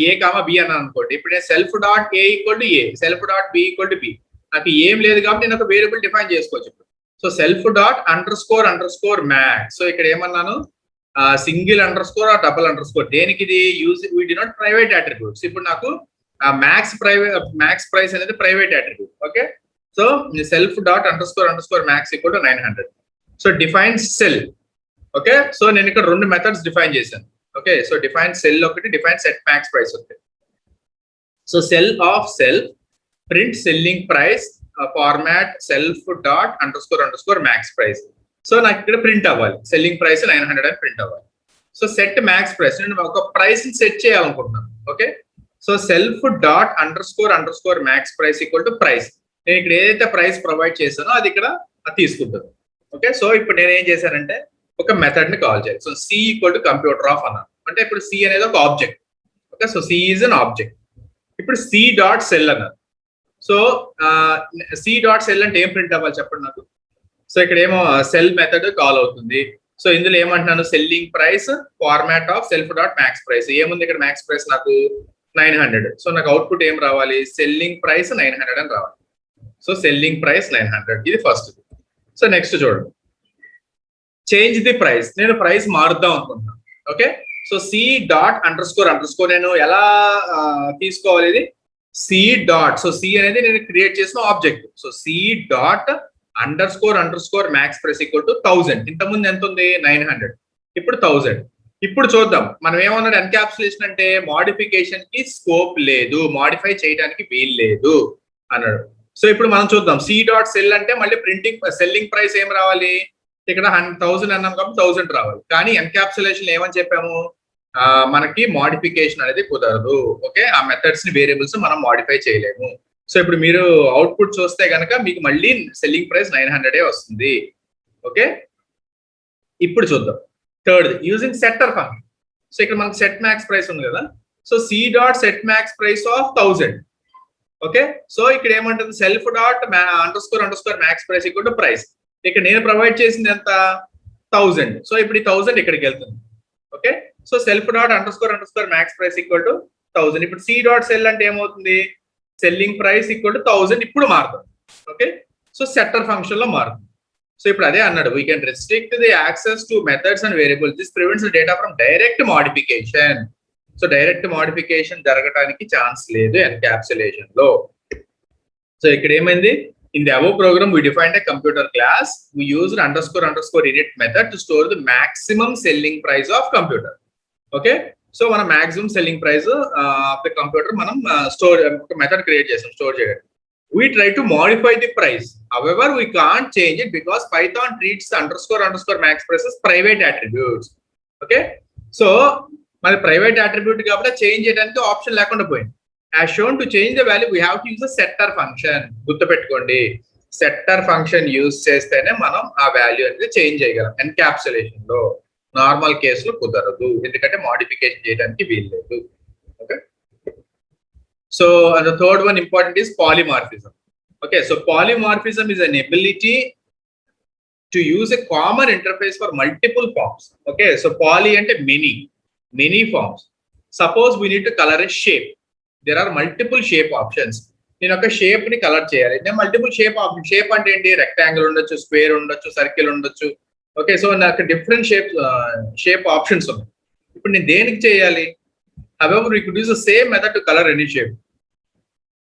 A comma B అన్నాను అనుకోండి. ఇప్పుడు నేను self dot A equal to A, self dot B equal to B. నాకు ఏం లేదు కాబట్టి నేను ఒక వేరియబుల్ డిఫైన్ చేసుకోవచ్చు ఇప్పుడు. So self dot underscore max. So ఇక్కడ ఏమన్నాను, single underscore or double underscore, దేనికి ఇది use, we denote private attributes. ఇప్పుడు నాకు మ్యాక్స్ ప్రైస్ అనేది private attribute. Okay, so self dot underscore max equal to 900. So define sell. Okay, so నేను ఇక్కడ రెండు methods define చేశాను. Okay, so define sell ఒకటి, డిఫైన్ సెట్ మ్యాక్స్ ప్రైస్ ఒకటి. So sell of self print selling price format self dot underscore max price. So నాకు ఇక్కడ print అవ్వాలి selling price 900 అని ప్రింట్ అవ్వాలి. సో సెట్ మ్యాక్స్ ప్రైస్, నేను ఒక price set చేయాలనుకుంటున్నాను. Okay, so self dot underscore max price equal to price. నేను ఇక్కడ ఏదైతే ప్రైస్ ప్రొవైడ్ చేశానో అది ఇక్కడ తీసుకుంటుంది. ఓకే, సో ఇప్పుడు నేను ఏం చేశానంటే ఒక మెథడ్ ని కాల్ చేయాలి. So C equal to computer of అన్నాను, అంటే ఇప్పుడు సి అనేది ఒక object. Okay, so C is an object. ఇప్పుడు సి డాట్ సెల్ అన్నారు. సో సి డాట్ సెల్ అంటే ఏం ప్రింట్ అవ్వాలి చెప్పండి నాకు. సో ఇక్కడ ఏమో సెల్ మెథడ్ కాల్ అవుతుంది. సో ఇందులో ఏమంటున్నాను, selling price format of self dot max price. ఏముంది ఇక్కడ మ్యాక్స్ ప్రైస్ నాకు 900. సో నాకు అవుట్పుట్ ఏం రావాలి, సెల్లింగ్ ప్రైస్ 900 అని రావాలి. సో సెల్లింగ్ ప్రైస్ 900, ఇది ఫస్ట్. సో నెక్స్ట్ చూడండి, చేంజ్ ది ప్రైస్. నేను ప్రైస్ మారుద్దాం అనుకుంటున్నాను. Okay, so C dot underscore నేను ఎలా తీసుకోవాలి ఇది, సి డాట్. సో సి అనేది నేను క్రియేట్ చేసిన object. So C dot underscore max price equal to 1000. ఇంతకుముందు ఎంత ఉంది 900, ఇప్పుడు 1000. ఇప్పుడు చూద్దాం మనం ఏమన్నాడు, ఎన్క్యాప్సులేషన్ అంటే మోడిఫికేషన్ కి స్కోప్ లేదు, మోడిఫై చేయడానికి వీలు లేదు అన్నాడు. సో ఇప్పుడు మనం చూద్దాం, సి డాట్ సెల్ అంటే మళ్ళీ ప్రింటింగ్ సెల్లింగ్ ప్రైస్ ఏం రావాలి, ఇక్కడ 1000 అన్నాం కాబట్టి 1000 రావాలి. కానీ ఎన్క్యాప్సులేషన్ ఏమని చెప్పాము, మనకి మోడిఫికేషన్ అనేది కుదరదు. ఓకే, ఆ మెథడ్స్ ని వేరియబుల్స్ మనం మోడిఫై చేయలేము. సో ఇప్పుడు మీరు అవుట్పుట్ చూస్తే కనుక మీకు మళ్ళీ సెల్లింగ్ ప్రైస్ 900 వస్తుంది. ఓకే, ఇప్పుడు చూద్దాం third, using setter function. So ఇక్కడ మనకు సెట్ మ్యాక్స్ ప్రైస్ ఉంది కదా. So C dot set max price of 1000. Okay, so ఇక్కడ ఏమంటుంది, self dot underscore max price equal to price. ఇక్కడ నేను ప్రొవైడ్ చేసింది ఎంత 1000. సో ఇప్పుడు ఈ 1000 ఇక్కడికి వెళ్తుంది. Okay, so self dot underscore max price equal to 1000. ఇప్పుడు సి డాట్ సెల్ అంటే ఏమవుతుంది, సెల్లింగ్ ప్రైస్ ఈక్వల్ టు 1000 ఇప్పుడు మారుతుంది. ఓకే, సో సెట్టర్ ఫంక్షన్ లో మారుతుంది. సో ఇప్పుడు అదే అన్నాడు, we can restrict the access to methods and variables, this prevents the data from direct modification. So direct modification జరగడానికి ఛాన్స్ లేదు ఎన్క్యాప్సులేషన్ లో. సో ఇక్కడ ఏమైంది, in the above program we defined a computer class, we used underscore init method to store the maximum selling price of computer. Okay, so మన maximum selling price of the computer మనం store ఒక method create చేసాం store చేయడానికి. We try to modify the price, however we can't change it because Python treats the underscore max price as private attributes. Okay, so మన private attribute కాబట్టి change చేయడానికి option లేకుండా పోయింది. As shown, to change the value we have to use a setter function. గుర్తుపెట్టుకోండి, setter function use చేస్తేనే మనం ఆ value అనేది చేంజ్ చేయగలం. ఎన్క్యాప్సులేషన్ లో నార్మల్ కేసులో కుదరదు, ఎందుకంటే మోడిఫికేషన్ చేయడానికి వీలు లేదు. Okay, so the third one important is polymorphism. Okay, so polymorphism is an ability to use a common interface for multiple forms. Okay, so poly అంటే many forms. Suppose we need to color a shape. There are multiple shape options. నేను ఒక shape ని colour చేయాలి, నేను multiple shape option. Shape అంటే ఏంటి, rectangle ఉండొచ్చు, square ఉండొచ్చు, సర్కిల్ ఉండొచ్చు. ఓకే, సో నాకు డిఫరెంట్ షేప్ ఆప్షన్స్ ఉన్నాయి. ఇప్పుడు నేను దేనికి చేయాలి, however we could use the same method to color any shape.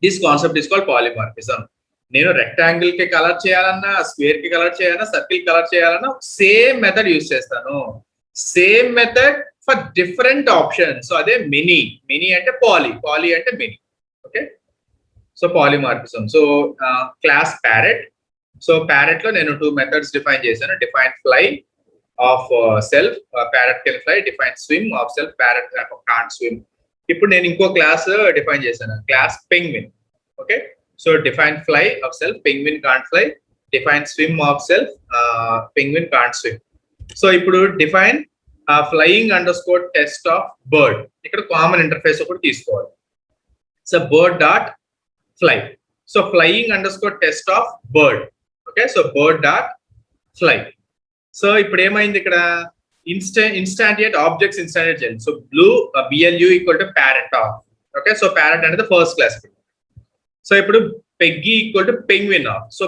This concept is called polymorphism. నేను రెక్టాంగిల్ కి కలర్ చేయాలన్నా, స్క్వేర్ కి కలర్ చేయాలన్నా, సర్కిల్ కలర్ చేయాలన్నా సేమ్ మెథడ్ యూజ్ చేస్తాను. Same method for different option. So అదే mini అంటే poly అంటే mini. Okay, so polymorphism. So class parrot. So parrot లో నేను 2 మెథడ్స్ డిఫైన్ చేశాను. Define fly of self, parrot can fly. Define swim of self, parrot can't swim. ఇప్పుడు నేను ఇంకో class define చేశాను, class penguin. Okay, so define fly of self, penguin can't fly. Define swim of self, penguin can't swim. So ఇప్పుడు define flying underscore test of bird. ఇక్కడ common interface ఒకటి తీసుకోవాలి. So bird dot fly. So flying underscore test of bird. Okay, so bird dot fly. So ఇప్పుడు ఏమైంది ఇక్కడ, instantiate objects instantiate చేయాలి. So Blu BLU equal to parrot of. Okay, so parrot అనేది first class. So ఇప్పుడు Peggy equal to penguin of. So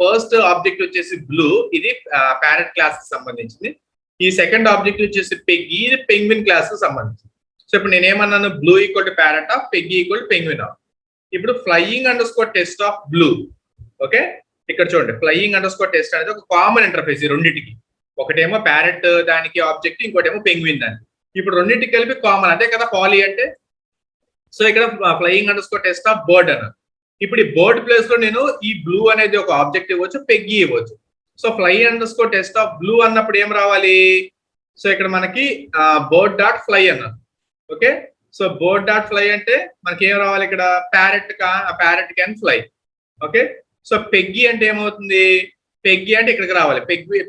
first object వచ్చేసి Blu, ఇది parrot class కి సంబంధించింది. ఈ సెకండ్ ఆబ్జెక్ట్ వచ్చేసి పెగ్గి, ఇది పెంగ్విన్ క్లాస్ కి సంబంధించింది. సో ఇప్పుడు నేనేమన్నాను, Blu equal to parrot of, Peggy equal to penguin of. ఇప్పుడు flying underscore test of Blu. Okay, ఇక్కడ చూడండి, ఫ్లయింగ్ అండర్ స్కోర్ టెస్ట్ అనేది ఒక కామన్ ఇంటర్ఫేస్ ఈ రెండింటికి. ఒకటేమో ప్యారెట్ దానికి ఆబ్జెక్ట్, ఇంకోటేమో పెంగ్విన్ దానికి. ఇప్పుడు రెండింటికి కలిపి కామన్, అదే కదా పాలీ అంటే. సో ఇక్కడ flying underscore test of bird అన్నారు. ఇప్పుడు ఈ బర్డ్ ప్లేస్ లో నేను ఈ బ్లూ అనేది ఒక ఆబ్జెక్ట్ ఇవ్వచ్చు, పెగ్గి ఇవ్వచ్చు. So fly underscore test of Blu అన్నప్పుడు ఏం రావాలి, సో ఇక్కడ మనకి బర్డ్ డాట్ ఫ్లై అన్నారు. Okay, so bird dot fly అంటే మనకి ఏం రావాలి ఇక్కడ, parrot can fly. Okay, so Peggy అంటే ఏమవుతుంది, పెగ్గి అంటే ఇక్కడికి రావాలి,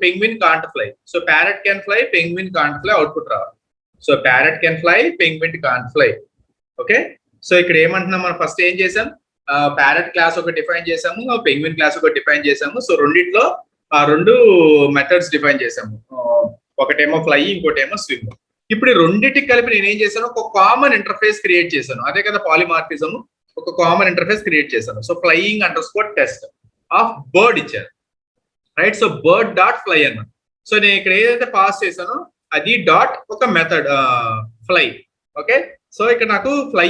penguin can't fly. So parrot can fly, penguin can't fly output రావాలి. So parrot can fly, penguin can't fly. Okay, so ఇక్కడ ఏమంటున్నాం, మనం ఫస్ట్ ఏం చేసాం, ప్యారెట్ క్లాస్ ఒక డిఫైన్ చేసాము, పెంగ్విన్ క్లాస్ ఒక డిఫైన్ చేసాము. సో రెండిట్లో రెండు మెథడ్స్ డిఫైన్ చేసాము, ఒకటేమో ఫ్లై, ఇంకోటేమో స్విమ్. ఇప్పుడు ఈ రెండింటికి కలిపి నేను ఏం చేశాను, ఒక కామన్ ఇంటర్ఫేస్ క్రియేట్ చేశాను. అదే కదా పాలిమార్ఫిజం, ఒక కామన్ ఇంటర్ఫేస్ క్రియేట్ చేశాను. So flying underscore test of bird ఇచ్చారు, right. So bird dot fly అన్నమాట. సో నేను ఇక్కడ ఏదైతే పాస్ చేశానో అది డాట్ ఒక మెథడ్ ఫ్లై. ఓకే, సో ఇక్కడ నాకు ఫ్లై,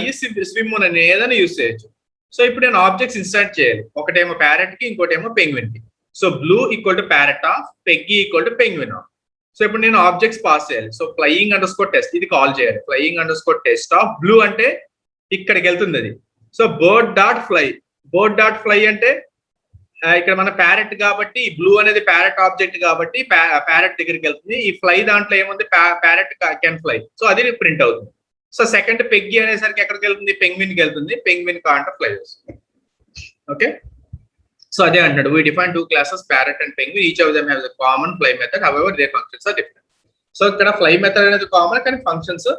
స్విమ్ అని ఏదైనా యూజ్ చేయొచ్చు. సో ఇప్పుడు నేను ఆబ్జెక్ట్స్ ఇన్స్టాంట్ చేయాలి, ఒకటేమో ప్యారెట్ కి, ఇంకోటేమో పెంగ్విన్ కి. So blue equal to parrot of, Peggy equal to penguin of. So ఇప్పుడు నేను ఆబ్జెక్ట్స్ పాస్ చేయాలి. So flying underscore test, ఇది కాల్ చేయాలి. Flying underscore test of blue అంటే ఇక్కడికి వెళ్తుంది అది. So bird dot fly, bird dot fly అంటే ఇక్కడ మన ప్యారెట్ కాబట్టి, బ్లూ అనేది ప్యారెట్ ఆబ్జెక్ట్ కాబట్టి ప్యారెట్ దగ్గరికి వెళ్తుంది. ఈ ఫ్లై దాంట్లో ఏముంది, ప్యారెట్ కెన్ ఫ్లై. సో అది ప్రింట్ అవుతుంది. సో సెకండ్ పెగ్గి అనేసరికి ఎక్కడికి వెళ్తుంది, పెంగ్విన్ కి వెళ్తుంది, పెంగ్విన్ కాంట ఫ్లై వస్తుంది. ఓకే, సో అదే అంటాడు, we define two classes, parrot and penguin, each of them has a common fly method, however their functions are different. So ఇక్కడ ఫ్లై మెథడ్ అనేది కామన్, కానీ functions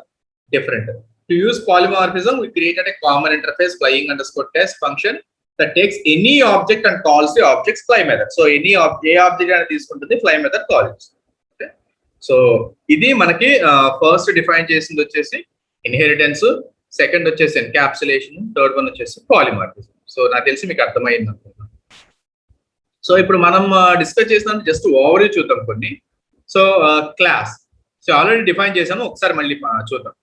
different. To use polymorphism we created a common interface, flying underscore test function that takes any object and calls the object's fly method. So A object అనేది తీసుకుంటుంది, fly method call చేస్తుంది. Okay, so ఇది మనకి first define చేసింది వచ్చేసి inheritance, second వచ్చేసి encapsulation, third one వచ్చేసి polymorphism. So నాకు తెలిసి మీకు అర్థమైంది అనుకుంటున్నాను. సో ఇప్పుడు మనం డిస్కస్ చేసిన జస్ట్ ఓవర్ చూద్దాం కొన్ని. So class, so already define చేసాము, ఒకసారి మళ్ళీ చూద్దాం.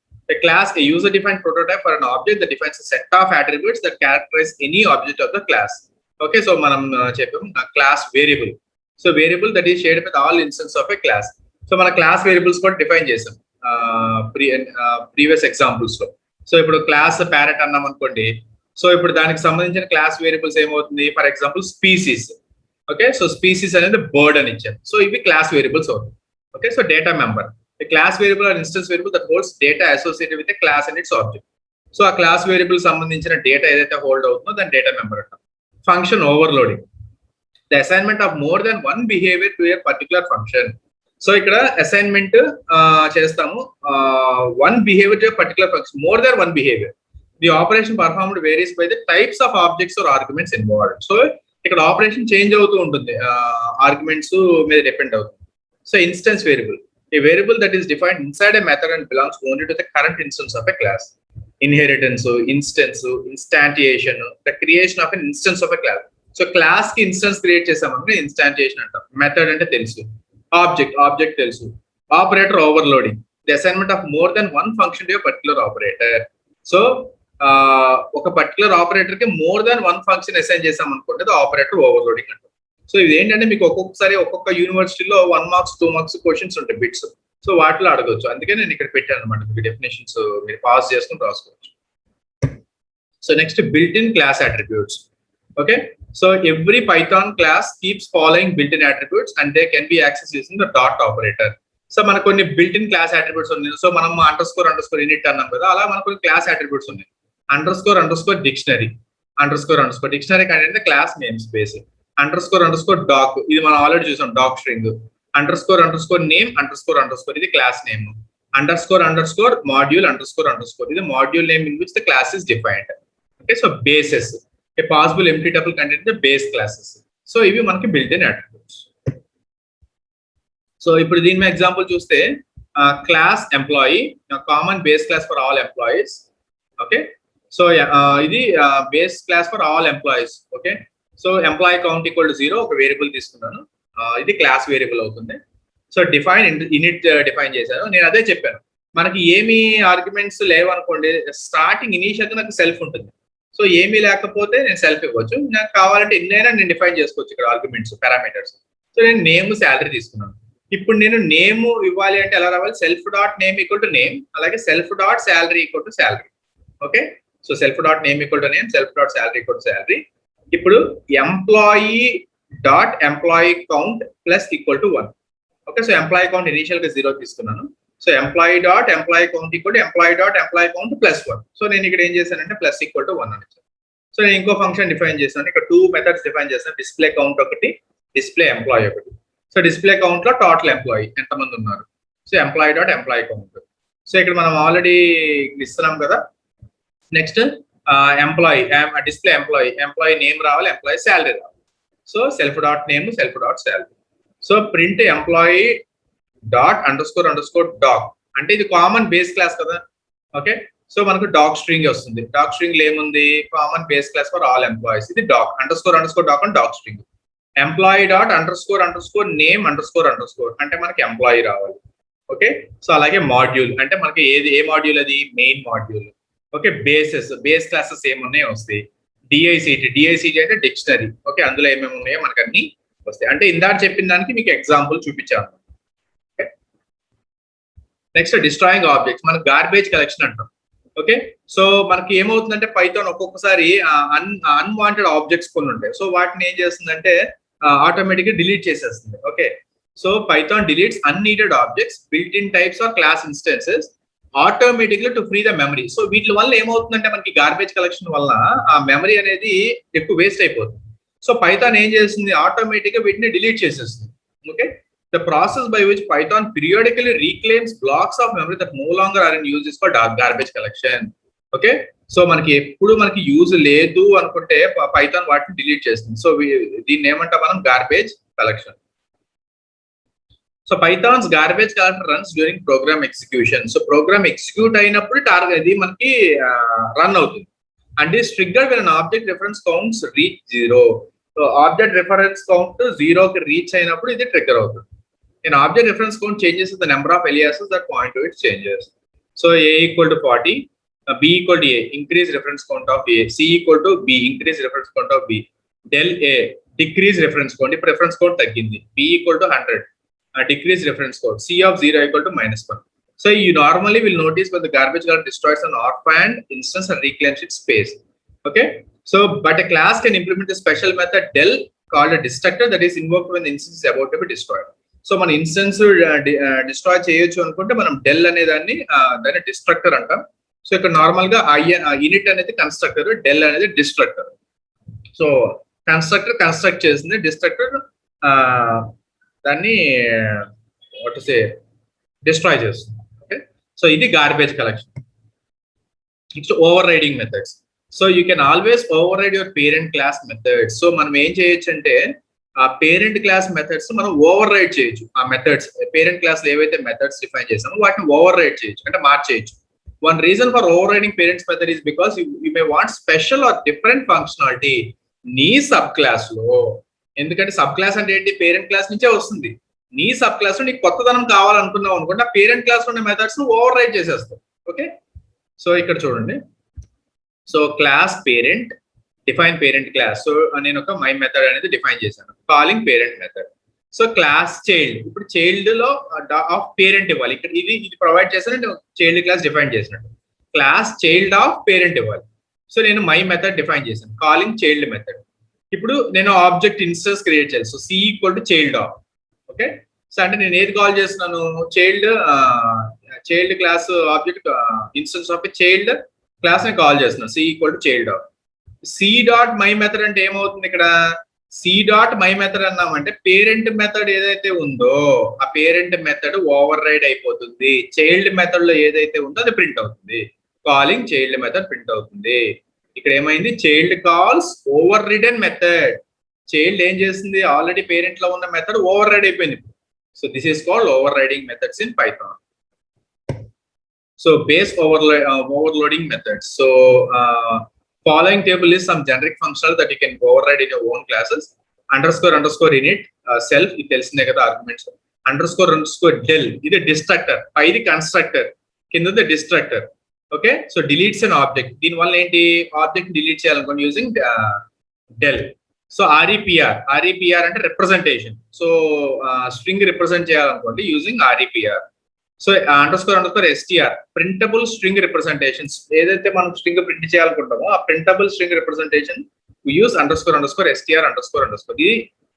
Class a user defined prototype for an object that defines a set of attributes that characterize any object of the class. Okay, so మనం చెప్పాము class variable. So variable that is shared with all instance of a class. So మన class variables కూడా define చేసాం previous examples లో. So ఇప్పుడు class parrot అన్నాం అనుకోండి, so ఇప్పుడు దానికి సంబంధించిన క్లాస్ వేరియబుల్స్ ఏమవుతుంది, for example species. Okay, so species అనేది బర్డ్ అని ఇచ్చారు. సో ఇవి క్లాస్ వేరియబుల్స్ అవుతాయి. Okay, so data member, class variable or instance variable that holds data associated with class and its object. So ఆ క్లాస్ వేరియబుల్ సంబంధించిన data ఏదైతే hold అవుతుందో దాని డేటా మెంబర్ అంటాం. Function overloading, the assignment of more than one behaviour to a particular function. So ఇక్కడ assignment చేస్తాము one behaviour to a particular function, more than one behaviour. The operation performed varies by the types of objects or arguments involved. So ఇక్కడ operation change అవుతూ ఉంటుంది, arguments మీద depend అవుతుంది. So instance variable, a variable that is defined inside a method and belongs only to the current instance of a class. Inheritance, instance, instantiation, the creation of an instance of a class. So class ki instance create chesamanటే instantiation antam. Method ante telusu, object telusu, operator overloading, the assignment of more than one function to a particular operator. So ఒక particular operator కి more than one function assign చేసాం అనుకోండి, అది operator overloading అంటాం. So ఇది ఏంటంటే మీకు ఒక్కొక్కసారి ఒక్కొక్క యూనివర్సిటీలో 1 మార్క్స్ 2 మార్క్స్ క్వశ్చన్స్ ఉంటాయి బిట్స్. సో వాటిలో అడగవచ్చు, అందుకే నేను ఇక్కడ పెట్టాను అనమాట. మీకు డెఫినేషన్స్ మీరు పాస్ చేసుకుని రాసుకోవచ్చు. So next built in class attributes. Okay, so every Python class keeps following built in attributes and they can be access using the dot operator. So మనకు కొన్ని బిల్ట్ ఇన్ క్లాస్ అట్రిబ్యూట్స్ ఉన్నాయి. So మనం underscore init అన్నాం కదా, అలా మనకు కొన్ని class attributes ఉన్నాయి. అండర్ స్కోర్ డిక్షనరీ, డిక్షనరీ కంటే class name space. Underscore doc, ఇది మనం ఆల్రెడీ చూసాం, doc string. Underscore name ఇది class name. Underscore module ఇది module name in which the class is defined. Okay, so bases, a possible empty tuple contain the base classes. So ఇవి మనకి built in attributes. So ఇప్పుడు దీని మీద example చూస్తే class employee common base class for all employees. Okay, so ఇది base class for all employees. Okay, so employee count equal to 0 ఒక variable తీసుకున్నాను. ఇది క్లాస్ వేరియబుల్ అవుతుంది. సో డిఫైన్ ఇనిట్ డిఫైన్ చేశాను. నేను అదే చెప్పాను, మనకి ఏమి ఆర్గ్యుమెంట్స్ లేవనుకోండి, స్టార్టింగ్ ఇనీషియల్ గా నాకు సెల్ఫ్ ఉంటుంది. సో ఏమీ లేకపోతే నేను సెల్ఫ్ ఇవ్వచ్చు, నాకు కావాలంటే ఎన్నైనా నేను డిఫైన్ చేసుకోవచ్చు ఇక్కడ ఆర్గ్యుమెంట్స్ పారామీటర్స్. సో నేను నేమ్ శాలరీ తీసుకున్నాను. ఇప్పుడు నేను నేమ్ ఇవ్వాలి అంటే ఎలా రావాలి, self dot name equal to name, అలాగే self dot salary equal to salary. Okay, so self dot name equal to name, self dot salary equal to salary. ఇప్పుడు employee dot employee count plus equal to 1. Okay, so employee count initial గా 0 తీసుకున్నాను. So employee dot employee count equal to employee dot employee count plus 1. So నేను ఇక్కడ ఏం చేశానంటే plus equal to 1 అని ఇచ్చాను. So నేను ఇంకో ఫంక్షన్ డిఫైన్ చేశాను. ఇక్కడ 2 మెథడ్స్ డిఫైన్ చేశాను, డిస్ప్లే కౌంట్ ఒకటి, డిస్ప్లే ఎంప్లాయీ ఒకటి. సో డిస్ప్లే కౌంట్ లో టోటల్ ఎంప్లాయీ ఎంతమంది ఉన్నారు, so employee dot employee count. So ఇక్కడ మనం ఆల్రెడీ ఇస్తున్నాం కదా. Next employee display employee name రావాలి, ఎంప్లాయీ శాలరీ రావాలి. So self dot name, self dot salary. So print employee dot under score dog, అంటే ఇది కామన్ బేస్ క్లాస్ కదా. Okay, so మనకు డాగ్ స్ట్రింగ్ వస్తుంది. డాగ్ స్ట్రింగ్ ఏముంది, common base class for all employees. ఇది dog under score dog అని dog string. Employee dot underscore name under score అంటే మనకి ఎంప్లాయీ రావాలి. ఓకే, సో అలాగే మాడ్యూల్ అంటే మనకి ఏ మాడ్యూల్, అది main module. Okay, base classes ఏమున్నాయో వస్తాయి. డిఐసిటి అంటే డిక్షనరీ. ఓకే, అందులో ఏమేమి ఉన్నాయో మనకు అన్ని వస్తాయి. అంటే ఇందాక చెప్పిన దానికి మీకు ఎగ్జాంపుల్ చూపించాను. నెక్స్ట్ డిస్ట్రాయింగ్ ఆబ్జెక్ట్స్, మనకు గార్బేజ్ కలెక్షన్ అంటాం. ఓకే, సో మనకి ఏమవుతుందంటే పైథాన్ ఒక్కొక్కసారి అన్వాంటెడ్ ఆబ్జెక్ట్స్ కొన్ని ఉంటాయి. సో వాటిని ఏం చేస్తుందంటే ఆటోమేటిక్ గా డిలీట్ చేసేస్తుంది. Okay, so Python deletes unneeded objects built in types or class instances automatically to free the memory. So వీటి వల్ల ఏమవుతుందంటే మనకి గార్బేజ్ కలెక్షన్ వల్ల ఆ మెమరీ అనేది ఎక్కువ వేస్ట్ అయిపోతుంది. సో పైథాన్ ఏం చేస్తుంది, ఆటోమేటిక్ గా వీటిని డిలీట్ చేసేస్తుంది. Okay, the process by which Python periodically reclaims blocks of memory that no longer are in use is called garbage collection. Okay, so మనకి ఎప్పుడు మనకి యూజ్ లేదు అనుకుంటే పైథాన్ వాటిని డిలీట్ చేస్తుంది. సో దీన్ని ఏమంటాం మనం, garbage collection. So Pythons garbage collector runs during program execution. So programme execute అయినప్పుడు టార్గెట్ ఇది మనకి రన్ అవుతుంది. And is triggered when an object reference counts reach 0. So object reference count 0కి రీచ్ అయినప్పుడు ఇది ట్రిగ్గర్ అవుతుంది. In object reference count changes the number of aliases that point to its changes. So A equal to 40, B equal to A, increase reference count of A, C equal to B, increase reference count of B, del A, decrease reference count, if reference count taggindi, B equal to 100, decrease reference count, C of 0 equal to -1. So you normally will notice when the garbage collector destroys an orphaned instance and reclaims its space. Okay, so but a class can implement a special method del called a destructor that is invoked when the instance is about to be destroyed. So మన instance destroy చేయొచ్చు అనుకుంటే మనం del అనే దాన్ని destructor అంటాం. So ఇక్కడ normal గా init అనేది కన్స్ట్రక్టర్, డెల్ అనేది డిస్ట్రక్టర్. సో కన్స్ట్రక్టర్ కన్స్ట్రక్ట్ చేస్తుంది, డిస్ట్రక్టర్ దాన్ని డిస్ట్రాయ్ చేస్తుంది. ఓకే, సో ఇది garbage collection. Next overriding methods. So you can always override your parent class methods. So మనం ఏం చేయొచ్చు అంటే ఆ పేరెంట్ క్లాస్ మెథడ్స్ మనం ఓవర్ రైడ్ చేయొచ్చు. ఆ మెథడ్స్ పేరెంట్ క్లాస్ ఏవైతే మెథడ్స్ డిఫైన్ చేసామో వాటిని ఓవర్ రైడ్ చేయొచ్చు, అంటే మార్చేయచ్చు. One reason for overriding parents method is because you may want special or different functionality నీ సబ్ క్లాస్ లో. ఎందుకంటే సబ్ క్లాస్ అంటే ఏంటి, పేరెంట్ క్లాస్ నుంచే వస్తుంది. నీ సబ్ క్లాస్ లో నీకు కొత్తదనం కావాలనుకున్నావు అనుకుంటే ఆ పేరెంట్ క్లాస్ లో ఉన్న మెథడ్స్ ఓవర్ రైడ్ చేసేస్తావు. ఓకే, సో ఇక్కడ చూడండి. So class parent, define parent class. So నేను ఒక మై మెథడ్ అనేది డిఫైన్ చేశాను, calling parent method. So class child, ఇప్పుడు చైల్డ్ లో ఆఫ్ పేరెంట్ ఇవ్వాలి. ఇక్కడ ఇది ప్రొవైడ్ చేశాను, నేను చైల్డ్ క్లాస్ డిఫైన్ చేసినట్టు. క్లాస్ చైల్డ్ ఆఫ్ పేరెంట్ ఇవ్వాలి. సో నేను మై మెథడ్ డిఫైన్ చేశాను, కాలింగ్ చైల్డ్ మెథడ్. ఇప్పుడు నేను ఆబ్జెక్ట్ ఇన్స్టెన్స్ క్రియేట్ చేయాలి. So C equal to child of. Okay, so అంటే నేను ఏది కాల్ చేస్తున్నాను, child class object instance of child class ని కాల్ చేస్తున్నాను, c equal to child of. C dot my method అంటే ఏమవుతుంది, ఇక్కడ సి డాట్ మై మెథడ్ అన్నామంటే పేరెంట్ మెథడ్ ఏదైతే ఉందో ఆ పేరెంట్ మెథడ్ ఓవర్ రైడ్ అయిపోతుంది. చైల్డ్ మెథడ్ లో ఏదైతే ఉందో అది ప్రింట్ అవుతుంది, కాలింగ్ చైల్డ్ మెథడ్ ప్రింట్ అవుతుంది. ఇక్కడ ఏమైంది, child calls over ridden method. Child ఏం చేస్తుంది, ఆల్రెడీ పేరెంట్ లో ఉన్న మెథడ్ ఓవర్ రైడ్ అయిపోయింది. So this is called overriding methods in Python. So base overloading methods. So following table is some generic functional that you can override in your own classes. Underscore init self it tells negative arguments. Underscore del ఇది destructor పై ఇది constructor కింద the destructor. Okay, so deletes an object. దీని వల్ల ఏంటి object delete చేయాలనుకోండి using del. So REPR అంటే representation. So string represent చేయాలనుకోండి using REPR. So underscore str printable string representations. ఏదైతే మనం స్ట్రింగ్ ప్రింట్ చేయాలనుకుంటామో ఆ printable string representation use underscore str underscore. ఇది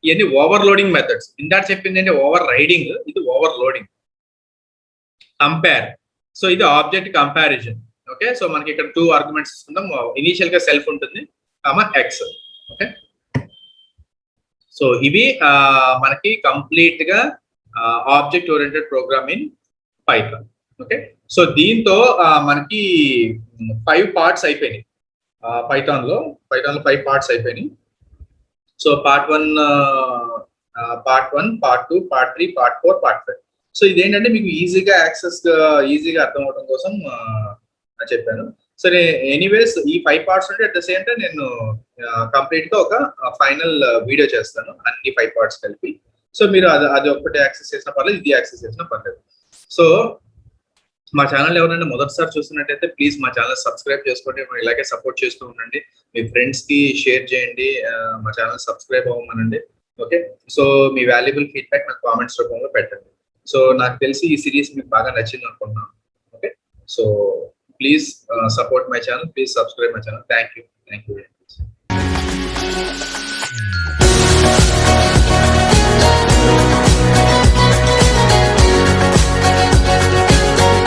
ఇవన్నీ ఓవర్లోడింగ్ మెథడ్స్. ఇందాక చెప్పింది అంటే ఓవర్ రైడింగ్, ఇది ఓవర్లోడింగ్. కంపేర్, సో ఇది ఆబ్జెక్ట్ కంపారిజన్. ఓకే, సో మనకి ఇక్కడ 2 ఆర్గ్యుమెంట్స్ ఇస్తున్నాం. ఇనీషియల్ గా సెల్ఫ్ ఉంటుంది, ఎక్స్. ఓకే, సో ఇవి మనకి కంప్లీట్ గా object oriented program in Python. Okay, so దీంతో మనకి 5 పార్ట్స్ అయిపోయినాయి. పైథాన్ లో 5 పార్ట్స్ అయిపోయినాయి. So part 1, part 2, part 3, part 4, part 5. So ఇదేంటంటే మీకు ఈజీగా అర్థం అవడం కోసం చెప్పాను. సరే, ఎనీవేస్ ఈ 5 పార్ట్స్ ఉంటే అట్ ద సేమ్ టైం నేను కంప్లీట్ గా ఒక ఫైనల్ వీడియో చేస్తాను అన్ని 5 పార్ట్స్ కలిపి. సో మీరు అది ఒక్కటే యాక్సెస్ చేసినా పర్లేదు, ఇది యాక్సెస్ చేసినా పర్లేదు. సో మా ఛానల్ ఎవరైనా మొదటిసారి చూస్తున్నట్టయితే ప్లీజ్ మా ఛానల్ సబ్స్క్రైబ్ చేసుకోండి. ఇలాగే సపోర్ట్ చేస్తూ ఉండండి. మీ ఫ్రెండ్స్ కి షేర్ చేయండి, మా ఛానల్ సబ్స్క్రైబ్ అవ్వమనండి. ఓకే, సో మీ వాల్యుబుల్ ఫీడ్బ్యాక్ నాకు కామెంట్స్ రూపంలో పెట్టండి. సో నాకు తెలిసి ఈ సిరీస్ మీకు బాగా నచ్చింది అనుకుంటున్నాను. Okay, so please support my channel, please subscribe my channel. Thank you very much.